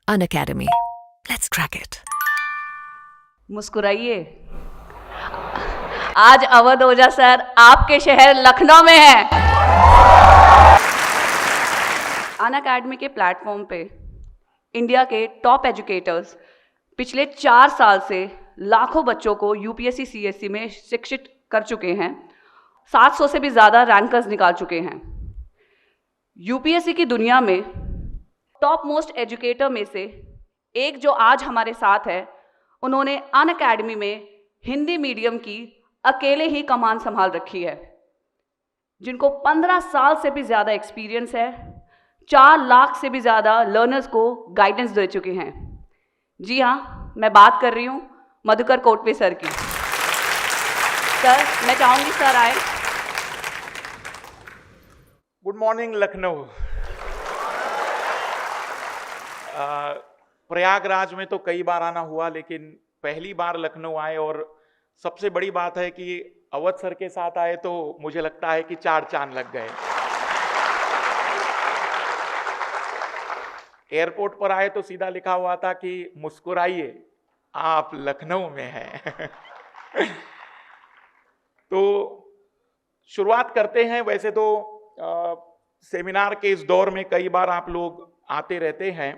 Unacademy. Let's crack it. मुस्कुराइए। आज अवध ओझा sir आपके शहर लखनऊ में है। अनअकैडमी के प्लेटफॉर्म पे इंडिया के टॉप एजुकेटर्स पिछले 4 साल से लाखों बच्चों को यूपीएससी सीएससी में शिक्षित कर चुके हैं। 700 से भी ज़्यादा रैंकर्स निकाल चुके हैं। यूपीएससी की दुनिया में टॉप मोस्ट एजुकेटर में से एक जो आज हमारे साथ है, उन्होंने अनअकैडमी में हिंदी मीडियम की अकेले ही कमान संभाल रखी है, जिनको 15 साल से भी ज़्यादा एक्सपीरियंस है। 4 लाख से भी ज़्यादा लर्नर्स को गाइडेंस दे चुके हैं। जी हाँ, मैं बात कर रही हूँ मधुकर कोटवे सर की। सर, मैं चाहूँगी सर आए। Good morning Lucknow. प्रयागराज में तो कई बार आना हुआ, लेकिन पहली बार लखनऊ आए और सबसे बड़ी बात है कि अवध सर के साथ आए तो मुझे लगता है कि 4 चांद लग गए। एयरपोर्ट पर आए तो सीधा लिखा हुआ था कि मुस्कुराइए, आप लखनऊ में हैं। तो शुरुआत करते हैं। वैसे तो सेमिनार के इस दौर में कई बार आप लोग आते रहते हैं,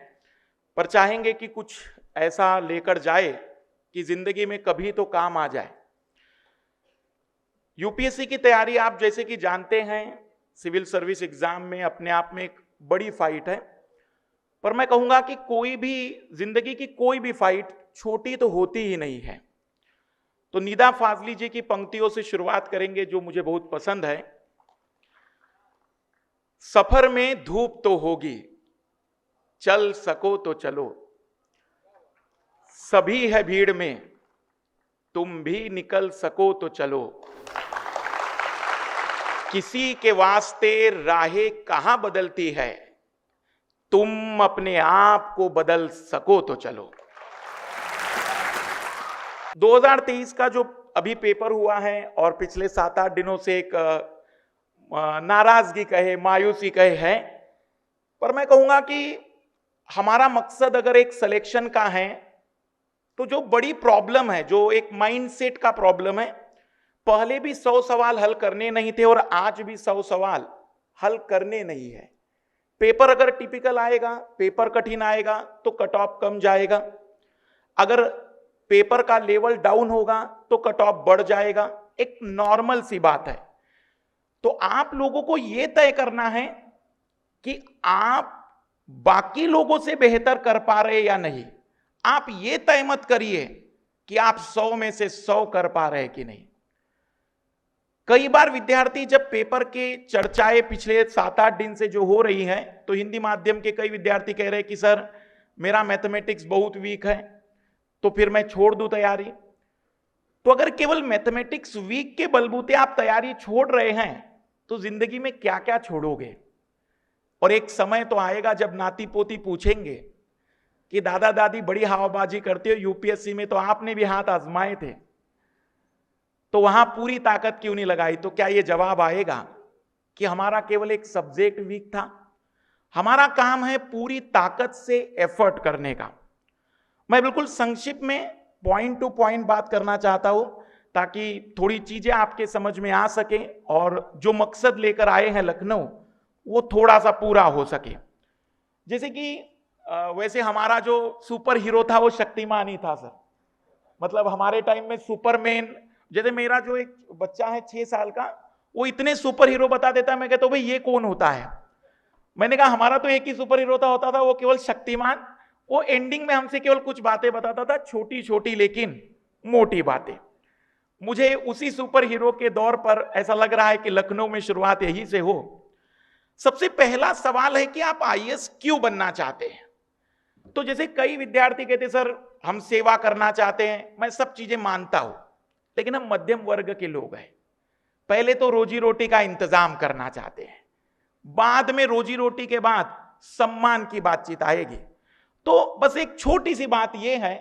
पर चाहेंगे कि कुछ ऐसा लेकर जाए कि जिंदगी में कभी तो काम आ जाए। यूपीएससी की तैयारी आप जैसे कि जानते हैं, सिविल सर्विस एग्जाम में अपने आप में एक बड़ी फाइट है। पर मैं कहूंगा कि कोई भी जिंदगी की कोई भी फाइट छोटी तो होती ही नहीं है। तो निदा फाजली जी की पंक्तियों से शुरुआत करेंगे, जो मुझे बहुत पसंद है। सफर में धूप तो होगी, चल सको तो चलो, सभी है भीड़ में, तुम भी निकल सको तो चलो, किसी के वास्ते राहें कहां बदलती है, तुम अपने आप को बदल सको तो चलो। 2023 का जो अभी पेपर हुआ है और पिछले 7-8 दिनों से एक नाराजगी कहे, मायूसी कहे है, पर मैं कहूंगा कि हमारा मकसद अगर एक सिलेक्शन का है तो जो बड़ी प्रॉब्लम है, जो एक माइंडसेट का प्रॉब्लम है, पहले भी 100 सवाल हल करने नहीं थे और आज भी 100 सवाल हल करने नहीं है। पेपर अगर टिपिकल आएगा, पेपर कठिन आएगा तो कट ऑफ कम जाएगा। अगर पेपर का लेवल डाउन होगा तो कट ऑफ बढ़ जाएगा। एक नॉर्मल सी बात है। तो आप लोगों को यह तय करना है कि आप बाकी लोगों से बेहतर कर पा रहे या नहीं। आप ये तय मत करिए कि आप 100 में से 100 कर पा रहे कि नहीं। कई बार विद्यार्थी जब पेपर के चर्चाएं पिछले 7-8 दिन से जो हो रही हैं, तो हिंदी माध्यम के कई विद्यार्थी कह रहे हैं कि सर मेरा मैथमेटिक्स बहुत वीक है, तो फिर मैं छोड़ दूं तैयारी। तो अगर केवल मैथमेटिक्स वीक के बलबूते आप तैयारी छोड़ रहे हैं तो जिंदगी में क्या क्या छोड़ोगे। और एक समय तो आएगा जब नाती पोती पूछेंगे कि दादा दादी बड़ी हवाबाजी करते हो, यूपीएससी में तो आपने भी हाथ आजमाए थे, तो वहां पूरी ताकत क्यों नहीं लगाई। तो क्या यह जवाब आएगा कि हमारा केवल एक सब्जेक्ट वीक था। हमारा काम है पूरी ताकत से एफर्ट करने का। मैं बिल्कुल संक्षिप्त में पॉइंट टू पॉइंट बात करना चाहता हूं ताकि थोड़ी चीजें आपके समझ में आ सके और जो मकसद लेकर आए हैं लखनऊ वो थोड़ा सा पूरा हो सके। जैसे कि वैसे हमारा जो सुपर हीरो था वो शक्तिमान ही था सर। मतलब हमारे टाइम में सुपरमैन, जैसे मेरा जो एक बच्चा है 6 साल का, वो इतने सुपर हीरो बता देता है, मैं कहता हूं भाई ये कौन होता है। मैंने कहा हमारा तो एक ही सुपर हीरो होता था, वो केवल शक्तिमान। वो एंडिंग में हमसे केवल कुछ बातें बताता था, छोटी छोटी लेकिन मोटी बातें। मुझे उसी सुपर हीरो के दौर पर ऐसा लग रहा है कि लखनऊ में शुरुआत यही से हो। सबसे पहला सवाल है कि आप आईएएस क्यों बनना चाहते हैं। तो जैसे कई विद्यार्थी कहते सर हम सेवा करना चाहते हैं, मैं सब चीजें मानता हूं, लेकिन हम मध्यम वर्ग के लोग हैं। पहले तो रोजी रोटी का इंतजाम करना चाहते हैं, बाद में रोजी रोटी के बाद सम्मान की बातचीत आएगी। तो बस एक छोटी सी बात यह है,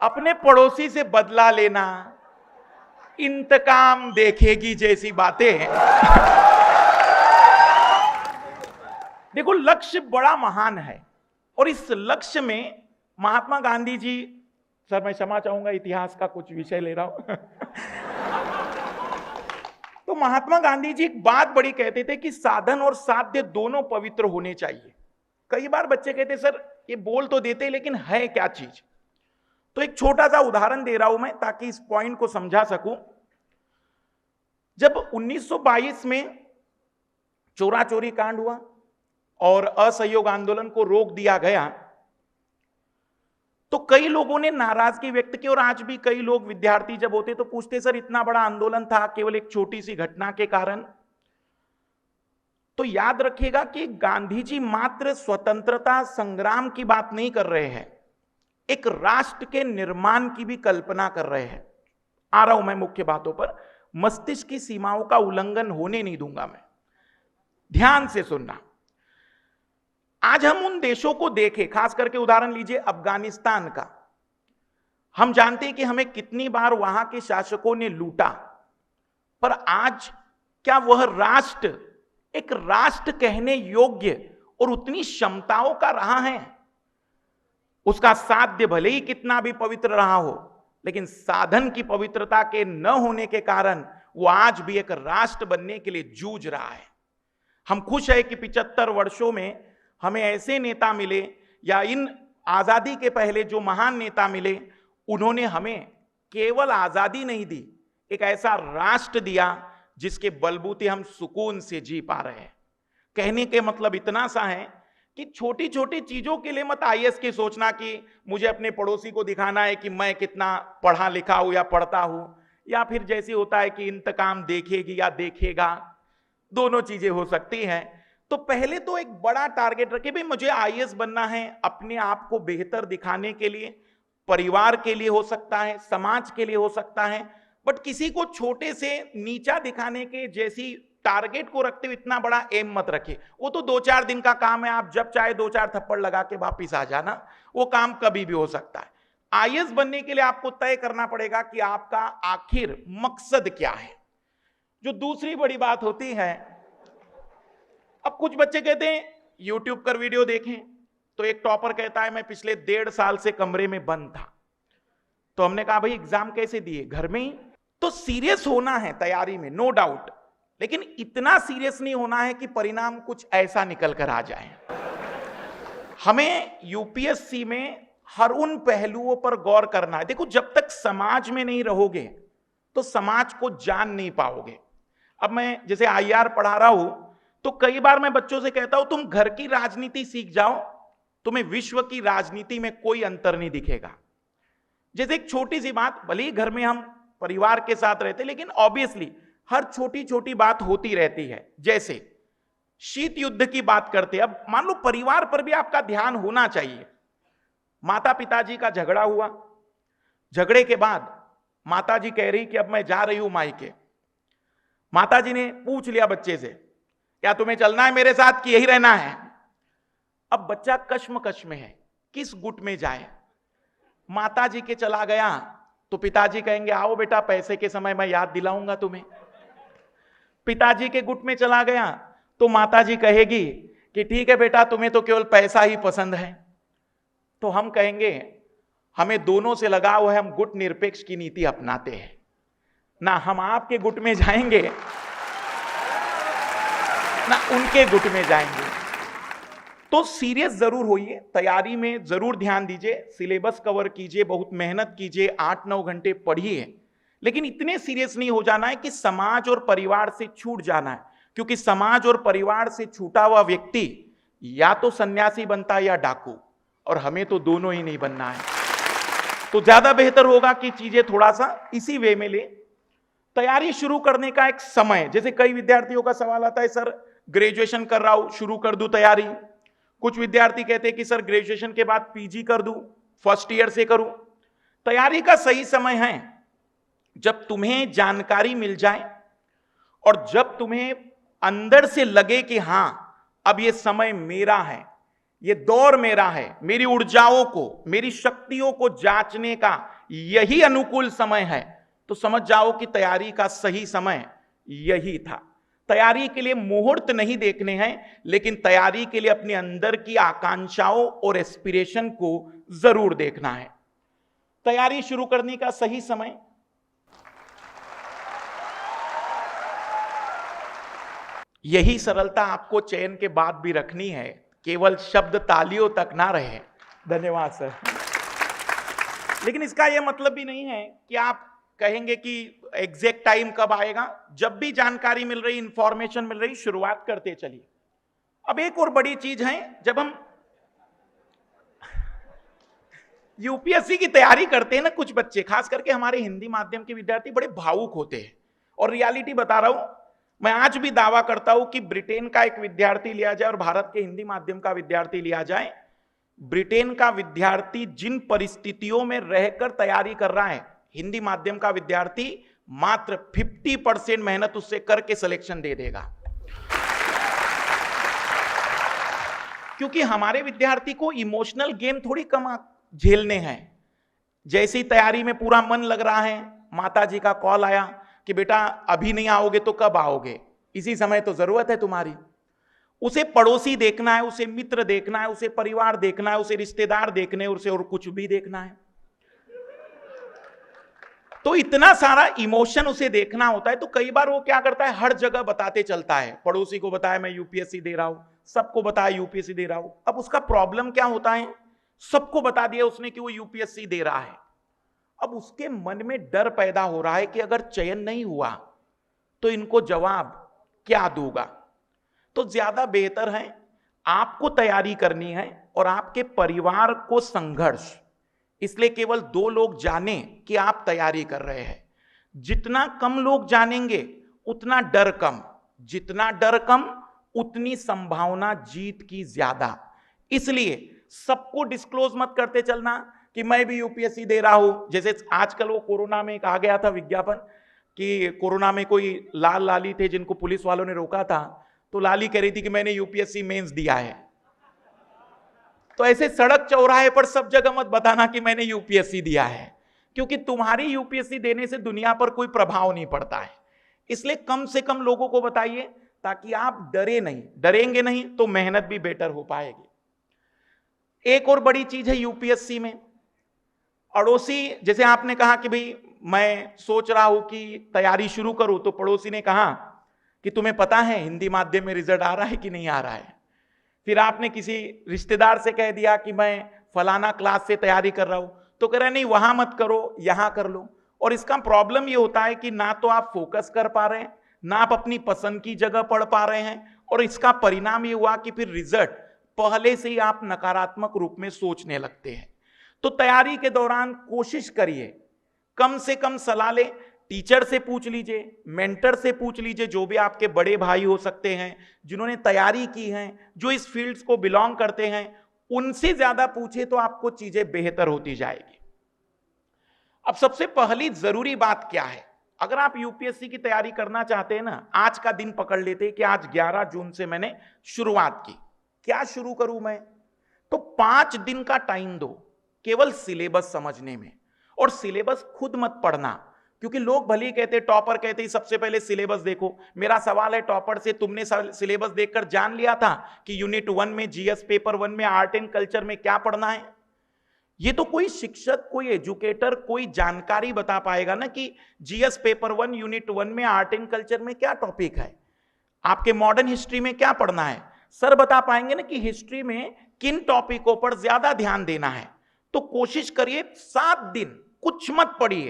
अपने पड़ोसी से बदला लेना, इंतकाम देखेगी जैसी बातें हैं। देखो, लक्ष्य बड़ा महान है और इस लक्ष्य में महात्मा गांधी जी, सर मैं क्षमा चाहूंगा इतिहास का कुछ विषय ले रहा हूं तो महात्मा गांधी जी एक बात बड़ी कहते थे कि साधन और साध्य दोनों पवित्र होने चाहिए। कई बार बच्चे कहते सर ये बोल तो देते लेकिन है क्या चीज। तो एक छोटा सा उदाहरण दे रहा हूं मैं ताकि इस पॉइंट को समझा सकूं। जब 1922 में चोरा चोरी कांड हुआ और असहयोग आंदोलन को रोक दिया गया तो कई लोगों ने नाराजगी व्यक्त की और आज भी कई लोग विद्यार्थी जब होते तो पूछते सर इतना बड़ा आंदोलन था केवल एक छोटी सी घटना के कारण। तो याद रखिएगा कि गांधी जी मात्र स्वतंत्रता संग्राम की बात नहीं कर रहे हैं, एक राष्ट्र के निर्माण की भी कल्पना कर रहे हैं। आ रहा हूं मैं मुख्य बातों पर। मस्तिष्क की सीमाओं का उल्लंघन होने नहीं दूंगा मैं, ध्यान से सुनना। आज हम उन देशों को देखें, खास करके उदाहरण लीजिए अफगानिस्तान का। हम जानते हैं कि हमें कितनी बार वहां के शासकों ने लूटा, पर आज क्या वह राष्ट्र एक राष्ट्र कहने योग्य और उतनी क्षमताओं का रहा है? उसका साध्य भले ही कितना भी पवित्र रहा हो, लेकिन साधन की पवित्रता के न होने के कारण वो आज भी एक राष्ट्र बनने के लिए जूझ रहा है। हम खुश है कि 75 वर्षों में हमें ऐसे नेता मिले या इन आजादी के पहले जो महान नेता मिले, उन्होंने हमें केवल आजादी नहीं दी, एक ऐसा राष्ट्र दिया जिसके बलबूते हम सुकून से जी पा रहे हैं। कहने के मतलब इतना सा है कि छोटी छोटी चीजों के लिए मत आईएएस की सोचना कि मुझे अपने पड़ोसी को दिखाना है कि मैं कितना पढ़ा लिखा हूं या पढ़ता हूं, या फिर जैसे होता है कि इंतकाम देखेगी या देखेगा, दोनों चीजें हो सकती हैं। तो पहले तो एक बड़ा टारगेट रखे, भाई मुझे आईएएस बनना है, अपने आप को बेहतर दिखाने के लिए, परिवार के लिए हो सकता है, समाज के लिए हो सकता है, बट किसी को छोटे से नीचा दिखाने के जैसी टारगेट को रखते हुए इतना बड़ा एम मत रखिए। वो तो 2-4 दिन का काम है, आप जब चाहे 2-4 थप्पड़ लगा के वापिस आ जाना, वो काम कभी भी हो सकता है। आईएएस बनने के लिए आपको तय करना पड़ेगा कि आपका आखिर मकसद क्या है। जो दूसरी बड़ी बात होती है, अब कुछ बच्चे कहते हैं यूट्यूब पर वीडियो देखें, तो एक टॉपर कहता है मैं पिछले 1.5 साल से कमरे में बंद था। तो हमने कहा भाई एग्जाम कैसे दिए? घर में ही। तो सीरियस होना है तैयारी में, नो डाउट, लेकिन इतना सीरियस नहीं होना है कि परिणाम कुछ ऐसा निकल कर आ जाए। हमें यूपीएससी में हर उन पहलुओं पर गौर करना है। देखो, जब तक समाज में नहीं रहोगे तो समाज को जान नहीं पाओगे। अब मैं जैसे आईआर पढ़ा रहा हूं तो कई बार मैं बच्चों से कहता हूं तुम घर की राजनीति सीख जाओ, तुम्हें विश्व की राजनीति में कोई अंतर नहीं दिखेगा। जैसे एक छोटी सी बात, भले ही घर में हम परिवार के साथ रहते, लेकिन ऑब्वियसली हर छोटी छोटी बात होती रहती है। जैसे शीत युद्ध की बात करते, अब मान लो परिवार पर भी आपका ध्यान होना चाहिए। माता पिताजी का झगड़ा हुआ, झगड़े के बाद माता जी कह रही कि अब मैं जा रही हूं मायके। माता जी ने पूछ लिया बच्चे से, क्या तुम्हें चलना है मेरे साथ कि यही रहना है? अब बच्चा कश्मकश में है, किस गुट में जाए। माता जी के चला गया तो पिताजी कहेंगे आओ बेटा पैसे के समय मैं याद दिलाऊंगा तुम्हें। पिताजी के गुट में चला गया तो माता जी कहेगी कि ठीक है बेटा तुम्हें तो केवल पैसा ही पसंद है। तो हम कहेंगे हमें दोनों से लगाव है, हम गुट निरपेक्ष की नीति अपनाते हैं ना, हम आपके गुट में जाएंगे ना उनके गुट में जाएंगे। तो सीरियस जरूर होइए, तैयारी में जरूर ध्यान दीजिए, सिलेबस कवर कीजिए, बहुत मेहनत कीजिए, 8-9 घंटे पढ़िए, लेकिन इतने सीरियस नहीं हो जाना है कि समाज और परिवार से छूट जाना है, क्योंकि समाज और परिवार से छूटा हुआ व्यक्ति या तो सन्यासी बनता है या डाकू, और हमें तो दोनों ही नहीं बनना है। तो ज्यादा बेहतर होगा कि चीजें थोड़ा सा इसी वे में ले। तैयारी शुरू करने का एक समय, जैसे कई विद्यार्थियों का सवाल आता है सर ग्रेजुएशन कर रहा हूं, शुरू कर दूं तैयारी। कुछ विद्यार्थी कहते हैं कि सर ग्रेजुएशन के बाद पीजी कर दूं, फर्स्ट ईयर से करूं। तैयारी का सही समय है जब तुम्हें जानकारी मिल जाए और जब तुम्हें अंदर से लगे कि हां अब ये समय मेरा है, ये दौर मेरा है, मेरी ऊर्जाओं को, मेरी शक्तियों को जांचने का यही अनुकूल समय है, तो समझ जाओ कि तैयारी का सही समय यही था। तैयारी के लिए मुहूर्त नहीं देखने हैं, लेकिन तैयारी के लिए अपने अंदर की आकांक्षाओं और एस्पिरेशन को जरूर देखना है। तैयारी शुरू करने का सही समय यही सरलता आपको चयन के बाद भी रखनी है, केवल शब्द तालियों तक ना रहे। धन्यवाद सर। लेकिन इसका यह मतलब भी नहीं है कि आप कहेंगे कि एग्जैक्ट टाइम कब आएगा। जब भी जानकारी मिल रही, इंफॉर्मेशन मिल रही, शुरुआत करते चलिए। अब एक और बड़ी चीज है, जब हम यूपीएससी की तैयारी करते हैं ना, कुछ बच्चे, खास करके हमारे हिंदी माध्यम के विद्यार्थी, बड़े भावुक होते हैं। और रियलिटी बता रहा हूं, मैं आज भी दावा करता हूं कि ब्रिटेन का एक विद्यार्थी लिया जाए और भारत के हिंदी माध्यम का विद्यार्थी लिया जाए, ब्रिटेन का विद्यार्थी जिन परिस्थितियों में रहकर तैयारी कर रहा है, हिंदी माध्यम का विद्यार्थी मात्र 50% मेहनत उससे करके सिलेक्शन दे देगा। क्योंकि हमारे विद्यार्थी को इमोशनल गेम थोड़ी कम झेलने हैं। जैसे ही तैयारी में पूरा मन लग रहा है, माता जी का कॉल आया कि बेटा अभी नहीं आओगे तो कब आओगे, इसी समय तो जरूरत है तुम्हारी। उसे पड़ोसी देखना है, उसे मित्र देखना है, उसे परिवार देखना है, उसे रिश्तेदार देखने, उसे और कुछ भी देखना है। तो इतना सारा इमोशन उसे देखना होता है। तो कई बार वो क्या करता है, हर जगह बताते चलता है। पड़ोसी को बताया मैं यूपीएससी दे रहा हूं, सबको बताया यूपीएससी दे रहा हूं। अब उसका प्रॉब्लम क्या होता है, सबको बता दिया उसने कि वो यूपीएससी दे रहा है। अब उसके मन में डर पैदा हो रहा है कि अगर चयन नहीं हुआ तो इनको जवाब क्या दूंगा। तो ज्यादा बेहतर है आपको तैयारी करनी है और आपके परिवार को संघर्ष, इसलिए केवल 2 लोग जाने कि आप तैयारी कर रहे हैं। जितना कम लोग जानेंगे उतना डर कम, जितना डर कम उतनी संभावना जीत की ज्यादा। इसलिए सबको डिस्क्लोज मत करते चलना कि मैं भी यूपीएससी दे रहा हूं। जैसे आजकल वो कोरोना में कहा गया था विज्ञापन कि कोरोना में कोई लाल लाली थे जिनको पुलिस वालों ने रोका था, तो लाली कह रही थी कि मैंने यूपीएससी मेंस दिया है। तो ऐसे सड़क चौराहे पर सब जगह मत बताना कि मैंने यूपीएससी दिया है, क्योंकि तुम्हारी यूपीएससी देने से दुनिया पर कोई प्रभाव नहीं पड़ता है। इसलिए कम से कम लोगों को बताइए ताकि आप डरे नहीं। डरेंगे नहीं तो मेहनत भी बेटर हो पाएगी। एक और बड़ी चीज है यूपीएससी में, अड़ोसी, जैसे आपने कहा कि भाई मैं सोच रहा हूं कि तैयारी शुरू करूं, तो पड़ोसी ने कहा कि तुम्हें पता है हिंदी माध्यम में रिजल्ट आ रहा है कि नहीं आ रहा है। फिर आपने किसी रिश्तेदार से कह दिया कि मैं फलाना क्लास से तैयारी कर रहा हूं, तो कह रहा नहीं वहां मत करो, यहां कर लो। और इसका प्रॉब्लम ये होता है कि ना तो आप फोकस कर पा रहे हैं, ना आप अपनी पसंद की जगह पढ़ पा रहे हैं, और इसका परिणाम ये हुआ कि फिर रिजल्ट पहले से ही आप नकारात्मक रूप में सोचने लगते हैं। तो तैयारी के दौरान कोशिश करिए कम से कम सलाह ले, टीचर से पूछ लीजिए, मेंटर से पूछ लीजिए, जो भी आपके बड़े भाई हो सकते हैं जिन्होंने तैयारी की है, जो इस फील्ड्स को बिलोंग करते हैं, उनसे ज्यादा पूछे तो आपको चीजें बेहतर होती जाएगी। अब सबसे पहली जरूरी बात क्या है, अगर आप यूपीएससी की तैयारी करना चाहते हैं ना, आज का दिन पकड़ लेते हैं कि आज 11 जून से मैंने शुरुआत की। क्या शुरू करूं मैं, तो 5 दिन का टाइम दो केवल सिलेबस समझने में। और सिलेबस खुद मत पढ़ना, क्योंकि लोग भले ही कहते, टॉपर कहते ही सबसे पहले सिलेबस देखो। मेरा सवाल है टॉपर से, तुमने सिलेबस देखकर जान लिया था कि यूनिट 1 में जीएस पेपर 1 में आर्ट एंड कल्चर में क्या पढ़ना है? ये तो कोई शिक्षक, कोई एजुकेटर, कोई जानकारी बता पाएगा ना कि जीएस पेपर 1 यूनिट 1 में आर्ट एंड कल्चर में क्या टॉपिक है, आपके मॉडर्न हिस्ट्री में क्या पढ़ना है। सर बता पाएंगे ना कि हिस्ट्री में किन टॉपिकों पर ज्यादा ध्यान देना है। तो कोशिश करिए 7 दिन कुछ मत पढ़िए,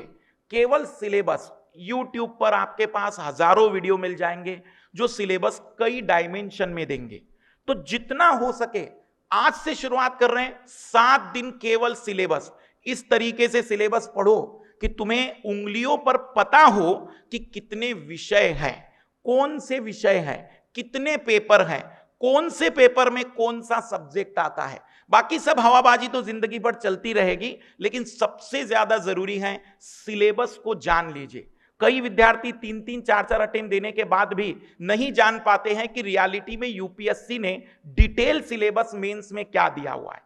केवल सिलेबस। यूट्यूब पर आपके पास हजारों वीडियो मिल जाएंगे जो सिलेबस कई डायमेंशन में देंगे। तो जितना हो सके आज से शुरुआत कर रहे हैं, 7 दिन केवल सिलेबस। इस तरीके से सिलेबस पढ़ो कि तुम्हें उंगलियों पर पता हो कि कितने विषय हैं, कौन से विषय हैं, कितने पेपर हैं, कौन से पेपर में कौन सा सब्जेक्ट आता है। बाकी सब हवाबाजी तो जिंदगी भर चलती रहेगी, लेकिन सबसे ज्यादा जरूरी है सिलेबस को जान लीजिए। कई विद्यार्थी 3-3, 4-4 अटेम्प्ट देने के बाद भी नहीं जान पाते हैं कि रियलिटी में यूपीएससी ने डिटेल सिलेबस मेंस में क्या दिया हुआ है।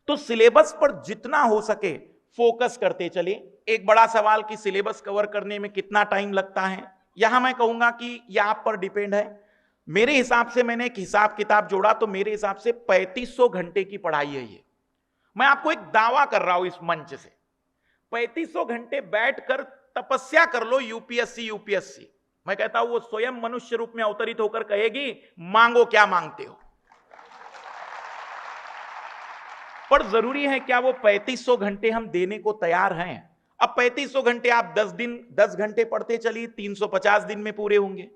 तो सिलेबस पर जितना हो सके फोकस करते चले। एक बड़ा सवाल कि सिलेबस कवर करने में कितना टाइम लगता है। यहां मैं कहूंगा कि यह आप पर डिपेंड है। मेरे हिसाब से मैंने एक हिसाब किताब जोड़ा तो मेरे हिसाब से 3500 घंटे की पढ़ाई है ये। मैं आपको एक दावा कर रहा हूं इस मंच से, 3500 घंटे बैठकर तपस्या कर लो यूपीएससी। मैं कहता हूं वो स्वयं मनुष्य रूप में अवतरित होकर कहेगी मांगो क्या मांगते हो। पर जरूरी है क्या वो 3500 घंटे हम देने को तैयार हैं? अब 3500 घंटे आप 10 घंटे पढ़ते चलिए, 350 दिन में पूरे होंगे।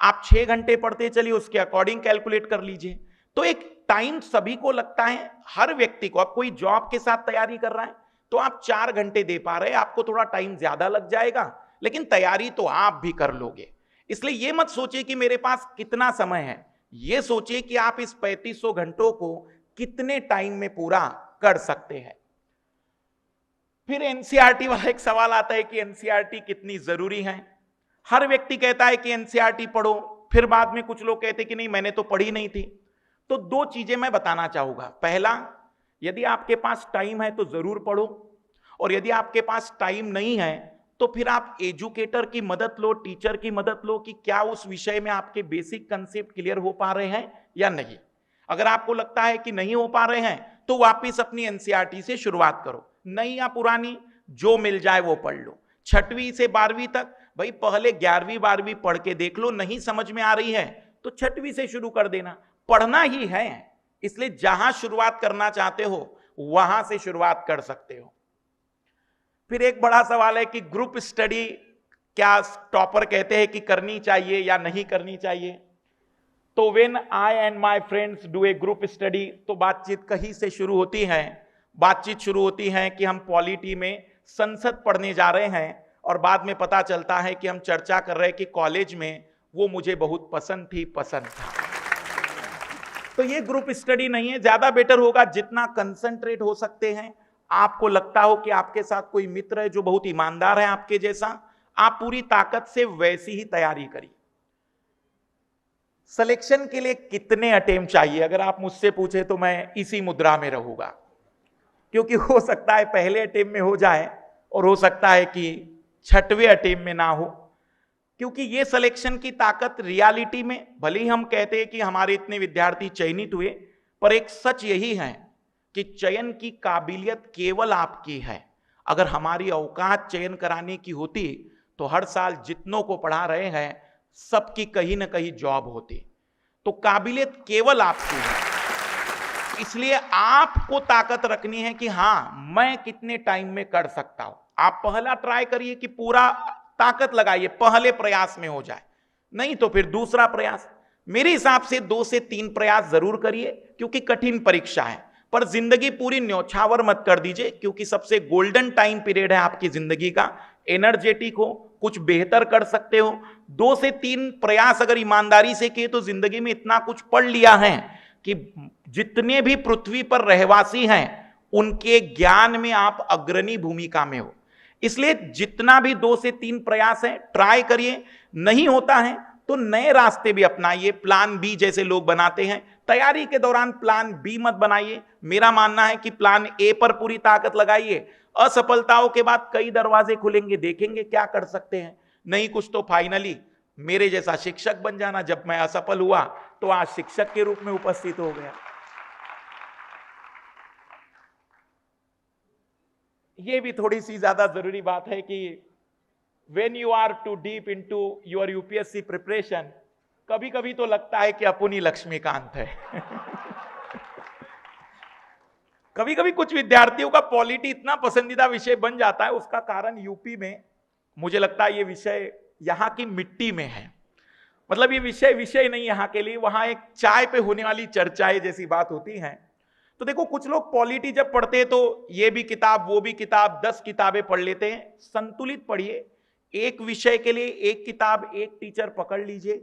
आप 6 घंटे पढ़ते चलिए, उसके अकॉर्डिंग कैलकुलेट कर लीजिए। तो एक टाइम सभी को लगता है, हर व्यक्ति को। अब कोई जॉब के साथ तैयारी कर रहा है तो आप 4 घंटे दे पा रहे हैं, आपको थोड़ा टाइम ज्यादा लग जाएगा, लेकिन तैयारी तो आप भी कर लोगे। इसलिए यह मत सोचिए कि मेरे पास कितना समय है, यह सोचिए कि आप इस 3500 घंटों को कितने टाइम में पूरा कर सकते हैं। फिर एनसीईआरटी वाला एक सवाल आता है कि एनसीईआरटी कितनी जरूरी है। हर व्यक्ति कहता है कि एनसीईआरटी पढ़ो, फिर बाद में कुछ लोग कहते हैं कि नहीं मैंने तो पढ़ी नहीं थी। तो 2 चीजें मैं बताना चाहूंगा। पहला, यदि आपके पास टाइम है तो जरूर पढ़ो, और यदि आपके पास टाइम नहीं है तो फिर आप एजुकेटर की मदद लो, टीचर की मदद लो कि क्या उस विषय में आपके बेसिक कंसेप्ट क्लियर हो पा रहे हैं या नहीं। अगर आपको लगता है कि नहीं हो पा रहे हैं तो वापिस अपनी एनसीईआरटी से शुरुआत करो, नई या पुरानी जो मिल जाए वो पढ़ लो। 6वीं से 12वीं तक भाई पहले 11वीं 12वीं पढ़ के देख लो, नहीं समझ में आ रही है तो 6वीं से शुरू कर देना, पढ़ना ही है। इसलिए जहां शुरुआत करना चाहते हो वहां से शुरुआत कर सकते हो। फिर एक बड़ा सवाल है कि ग्रुप स्टडी क्या टॉपर कहते हैं कि करनी चाहिए या नहीं करनी चाहिए। तो when I and my friends do a group study, तो बातचीत कहीं से शुरू होती है। बातचीत शुरू होती है कि हम पॉलिटी में संसद पढ़ने जा रहे हैं, और बाद में पता चलता है कि हम चर्चा कर रहे हैं कि कॉलेज में वो मुझे बहुत पसंद था। तो ये ग्रुप स्टडी नहीं है। ज्यादा बेटर होगा जितना कंसंट्रेट हो सकते हैं। आपको लगता हो कि आपके साथ कोई मित्र है जो बहुत ईमानदार है आपके जैसा, आप पूरी ताकत से वैसी ही तैयारी करिए। सिलेक्शन के लिए कितने अटेम्प्ट चाहिए, अगर आप मुझसे पूछे तो मैं इसी मुद्रा में रहूंगा, क्योंकि हो सकता है पहले अटेम्प्ट में हो जाए और हो सकता है कि 6वें अटेम्प्ट में ना हो। क्योंकि ये सिलेक्शन की ताकत रियलिटी में, भले ही हम कहते हैं कि हमारे इतने विद्यार्थी चयनित हुए, पर एक सच यही है कि चयन की काबिलियत केवल आपकी है। अगर हमारी औकात चयन कराने की होती तो हर साल जितनों को पढ़ा रहे हैं सबकी कहीं ना कहीं जॉब होती। तो काबिलियत केवल आपकी है। इसलिए आपको ताकत रखनी है कि हां मैं कितने टाइम में कर सकता हूं। आप पहला ट्राई करिए कि पूरा ताकत लगाइए, पहले प्रयास में हो जाए, नहीं तो फिर दूसरा प्रयास। मेरे हिसाब से 2 से 3 प्रयास जरूर करिए, क्योंकि कठिन परीक्षा है। पर जिंदगी पूरी न्यौछावर मत कर दीजिए, क्योंकि सबसे गोल्डन टाइम पीरियड है आपकी जिंदगी का। एनर्जेटिक हो, कुछ बेहतर कर सकते हो। 2 से 3 प्रयास अगर ईमानदारी से किए तो जिंदगी में इतना कुछ पढ़ लिया है कि जितने भी पृथ्वी पर रहवासी हैं उनके ज्ञान में आप अग्रणी भूमिका में हो। इसलिए जितना भी 2 से 3 प्रयास है ट्राई करिए। नहीं होता है तो नए रास्ते भी अपनाइए, प्लान बी जैसे लोग बनाते हैं। तैयारी के दौरान प्लान बी मत बनाइए। मेरा मानना है कि प्लान ए पर पूरी ताकत लगाइए। असफलताओं के बाद कई दरवाजे खुलेंगे, देखेंगे क्या कर सकते हैं। नहीं कुछ तो फाइनली मेरे जैसा शिक्षक बन जाना। जब मैं असफल हुआ तो आज शिक्षक के रूप में उपस्थित हो गया। ये भी थोड़ी सी ज्यादा जरूरी बात है कि when you are too deep into your UPSC preparation, कभी कभी तो लगता है कि अपनी लक्ष्मीकांत है। कभी कभी कुछ विद्यार्थियों का पॉलिटी इतना पसंदीदा विषय बन जाता है, उसका कारण यूपी में मुझे लगता है ये विषय यहां की मिट्टी में है। मतलब ये विषय नहीं यहां के लिए, वहां एक चाय पे होने वाली चर्चाएं जैसी बात होती है। तो देखो कुछ लोग पॉलिटी जब पढ़ते हैं तो ये भी किताब वो भी किताब 10 किताबें पढ़ लेते हैं। संतुलित पढ़िए, एक विषय के लिए एक किताब एक टीचर पकड़ लीजिए,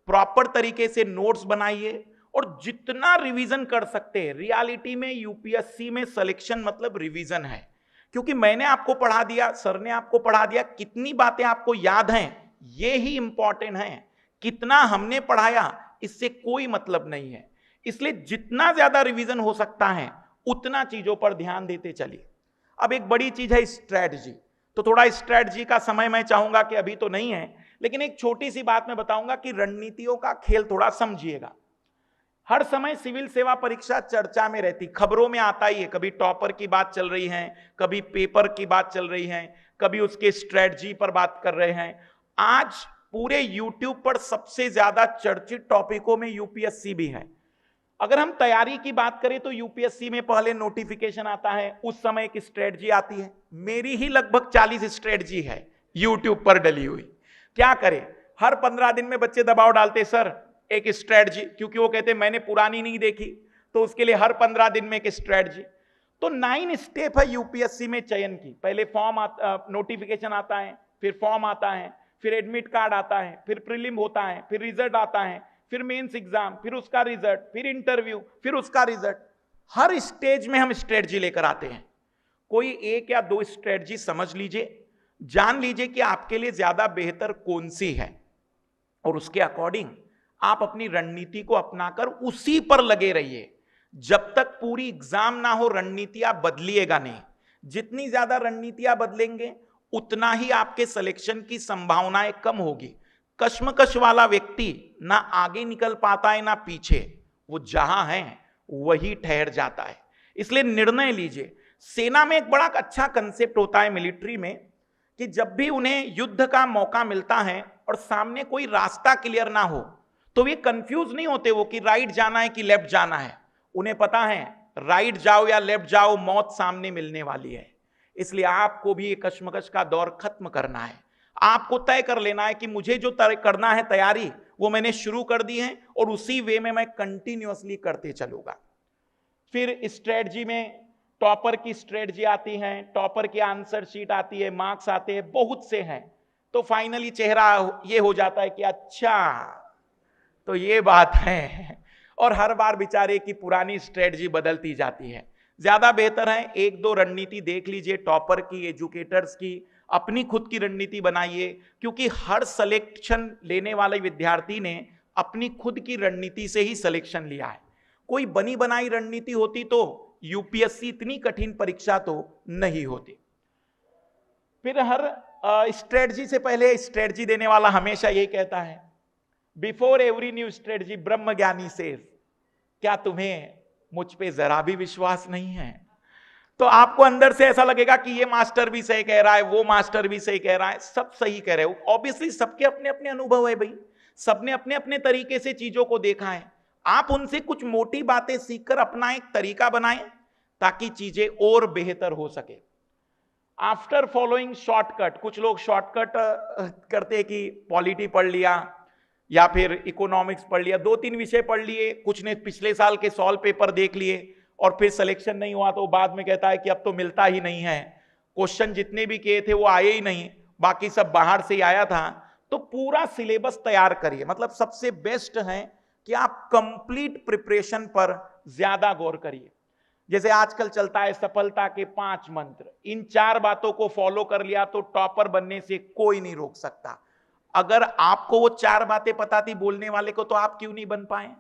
प्रॉपर तरीके से नोट्स बनाइए और जितना रिवीजन कर सकते हैं। रियलिटी में यूपीएससी में सिलेक्शन मतलब रिवीजन है, क्योंकि मैंने आपको पढ़ा दिया, सर ने आपको पढ़ा दिया, कितनी बातें आपको याद हैं ये ही इंपॉर्टेंट है। कितना हमने पढ़ाया इससे कोई मतलब नहीं है। इसलिए जितना ज्यादा रिवीजन हो सकता है उतना चीजों पर ध्यान देते चलिए। अब एक बड़ी चीज है स्ट्रैटेजी। तो थोड़ा स्ट्रेटजी का समय मैं चाहूंगा कि अभी तो नहीं है, लेकिन एक छोटी सी बात मैं बताऊंगा कि रणनीतियों का खेल थोड़ा समझिएगा। हर समय सिविल सेवा परीक्षा चर्चा में रहती, खबरों में आता ही है, कभी टॉपर की बात चल रही है, कभी पेपर की बात चल रही है, कभी उसके स्ट्रेटजी पर बात कर रहे हैं। आज पूरे यूट्यूब पर सबसे ज्यादा चर्चित टॉपिकों में यूपीएससी भी है। अगर हम तैयारी की बात करें तो यूपीएससी में पहले नोटिफिकेशन आता है, उस समय एक स्ट्रेटजी आती है। मेरी ही लगभग 40 स्ट्रेटजी है यूट्यूब पर डली हुई। क्या करें, हर 15 दिन में बच्चे दबाव डालते सर एक स्ट्रेटजी, क्योंकि वो कहते मैंने पुरानी नहीं देखी, तो उसके लिए हर 15 दिन में एक स्ट्रेटजी। तो 9 स्टेप है यूपीएससी में चयन की। पहले फॉर्म नोटिफिकेशन आता है, फिर फॉर्म आता है, फिर एडमिट कार्ड आता है, फिर प्रीलिम होता है, फिर रिजल्ट आता है, फिर मेंस एग्जाम, फिर उसका रिजल्ट, फिर इंटरव्यू, फिर उसका रिजल्ट। हर स्टेज में हम स्ट्रेटजी लेकर आते हैं। कोई एक या दो स्ट्रेटजी समझ लीजिए, जान लीजिए कि आपके लिए ज्यादा बेहतर कौन सी है, और उसके अकॉर्डिंग आप अपनी रणनीति को अपनाकर उसी पर लगे रहिए। जब तक पूरी एग्जाम ना हो रणनीतियां बदलिएगा नहीं। जितनी ज्यादा रणनीतियां बदलेंगे उतना ही आपके सिलेक्शन की संभावनाएं कम होगी। कश्मकश वाला व्यक्ति ना आगे निकल पाता है ना पीछे, वो जहां है वही ठहर जाता है। इसलिए निर्णय लीजिए। सेना में एक बड़ा अच्छा कंसेप्ट होता है मिलिट्री में, कि जब भी उन्हें युद्ध का मौका मिलता है और सामने कोई रास्ता क्लियर ना हो तो वे कंफ्यूज नहीं होते वो कि राइट जाना है कि लेफ्ट जाना है। उन्हें पता है राइट जाओ या लेफ्ट जाओ मौत सामने मिलने वाली है। इसलिए आपको भी ये कश्मकश का दौर खत्म करना है। आपको तय कर लेना है कि मुझे जो करना है तैयारी वो मैंने शुरू कर दी है और उसी वे में मैं कंटिन्यूअसली करते चलूंगा। फिर स्ट्रेटजी में टॉपर की स्ट्रेटजी आती है, टॉपर की आंसर शीट आती है, मार्क्स आते हैं, बहुत से हैं। तो फाइनली चेहरा ये हो जाता है कि अच्छा तो ये बात है, और हर बार बेचारे की पुरानी स्ट्रेटजी बदलती जाती है। ज्यादा बेहतर है एक दो रणनीति देख लीजिए, टॉपर की, एजुकेटर्स की, अपनी खुद की रणनीति बनाइए, क्योंकि हर सिलेक्शन लेने वाले विद्यार्थी ने अपनी खुद की रणनीति से ही सिलेक्शन लिया है। कोई बनी बनाई रणनीति होती तो यूपीएससी इतनी कठिन परीक्षा तो नहीं होती। फिर हर स्ट्रेटजी से पहले स्ट्रेटजी देने वाला हमेशा यही कहता है, बिफोर एवरी न्यू स्ट्रेटजी ब्रह्म ज्ञानी सेज। क्या तुम्हें मुझ पे जरा भी विश्वास नहीं है? तो आपको अंदर से ऐसा लगेगा कि ये मास्टर भी सही कह रहा है, वो मास्टर भी सही कह रहा है, सब सही कह रहे हो। ऑब्वियसली सबके अपने अपने अनुभव है भाई, सबने अपने अपने तरीके से चीजों को देखा है। आप उनसे कुछ मोटी बातें सीखकर अपना एक तरीका बनाएं ताकि चीजें और बेहतर हो सके। आफ्टर फॉलोइंग शॉर्टकट, कुछ लोग शॉर्टकट करते कि पॉलिटी पढ़ लिया या फिर इकोनॉमिक्स पढ़ लिया, 2-3 विषय पढ़ लिए, कुछ ने पिछले साल के सॉल्व पेपर देख लिए और फिर सिलेक्शन नहीं हुआ तो बाद में कहता है कि अब तो मिलता ही नहीं है, क्वेश्चन जितने भी किए थे वो आए ही नहीं, बाकी सब बाहर से ही आया था। तो पूरा सिलेबस तैयार करिए। मतलब सबसे बेस्ट है कि आप कंप्लीट प्रिपरेशन पर ज्यादा गौर करिए। जैसे आजकल चलता है सफलता के 5 मंत्र, इन 4 बातों को फॉलो कर लिया तो टॉपर बनने से कोई नहीं रोक सकता। अगर आपको वो 4 बातें पता थी बोलने वाले को तो आप क्यों नहीं बन पाए?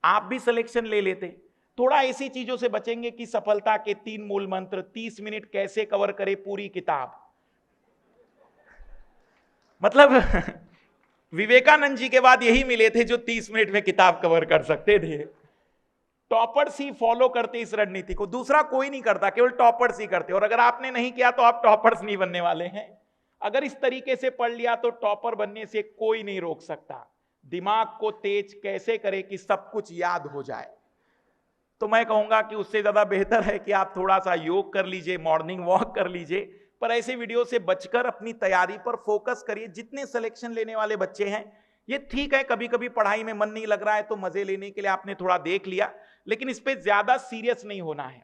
आप भी सिलेक्शन ले लेते। थोड़ा ऐसी चीजों से बचेंगे कि सफलता के 3 मूल मंत्र 30 मिनट कैसे कवर करे पूरी किताब। मतलब विवेकानंद जी के बाद यही मिले थे जो 30 मिनट में किताब कवर कर सकते थे। टॉपर्स ही फॉलो करते इस रणनीति को, दूसरा कोई नहीं करता, केवल टॉपर्स ही करते। और अगर आपने नहीं किया तो आप टॉपर्स नहीं बनने वाले हैं। अगर इस तरीके से पढ़ लिया तो टॉपर बनने से कोई नहीं रोक सकता। दिमाग को तेज कैसे करे कि सब कुछ याद हो जाए। तो मैं कहूंगा कि उससे ज्यादा बेहतर है कि आप थोड़ा सा योग कर लीजिए, मॉर्निंग वॉक कर लीजिए, पर ऐसे वीडियो से बचकर अपनी तैयारी पर फोकस करिए। जितने सिलेक्शन लेने वाले बच्चे हैं, ये ठीक है कभी कभी पढ़ाई में मन नहीं लग रहा है तो मजे लेने के लिए आपने थोड़ा देख लिया, लेकिन इस पे ज्यादा सीरियस नहीं होना है।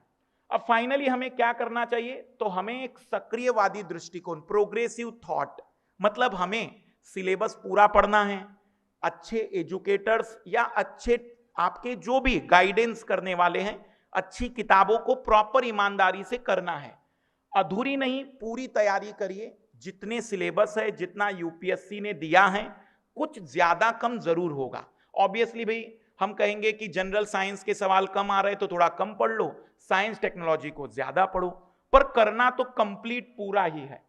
अब फाइनली हमें क्या करना चाहिए? तो हमें एक सक्रियवादी दृष्टिकोण, प्रोग्रेसिव थॉट, मतलब हमें सिलेबस पूरा पढ़ना है, अच्छे एजुकेटर्स या अच्छे आपके जो भी गाइडेंस करने वाले हैं, अच्छी किताबों को प्रॉपर ईमानदारी से करना है। अधूरी नहीं, पूरी तैयारी करिए। जितने सिलेबस है, जितना यूपीएससी ने दिया है, कुछ ज्यादा कम जरूर होगा। ऑब्वियसली भाई हम कहेंगे कि जनरल साइंस के सवाल कम आ रहे तो थोड़ा कम पढ़ लो, साइंस टेक्नोलॉजी को ज्यादा पढ़ो, पर करना तो कंप्लीट पूरा ही है।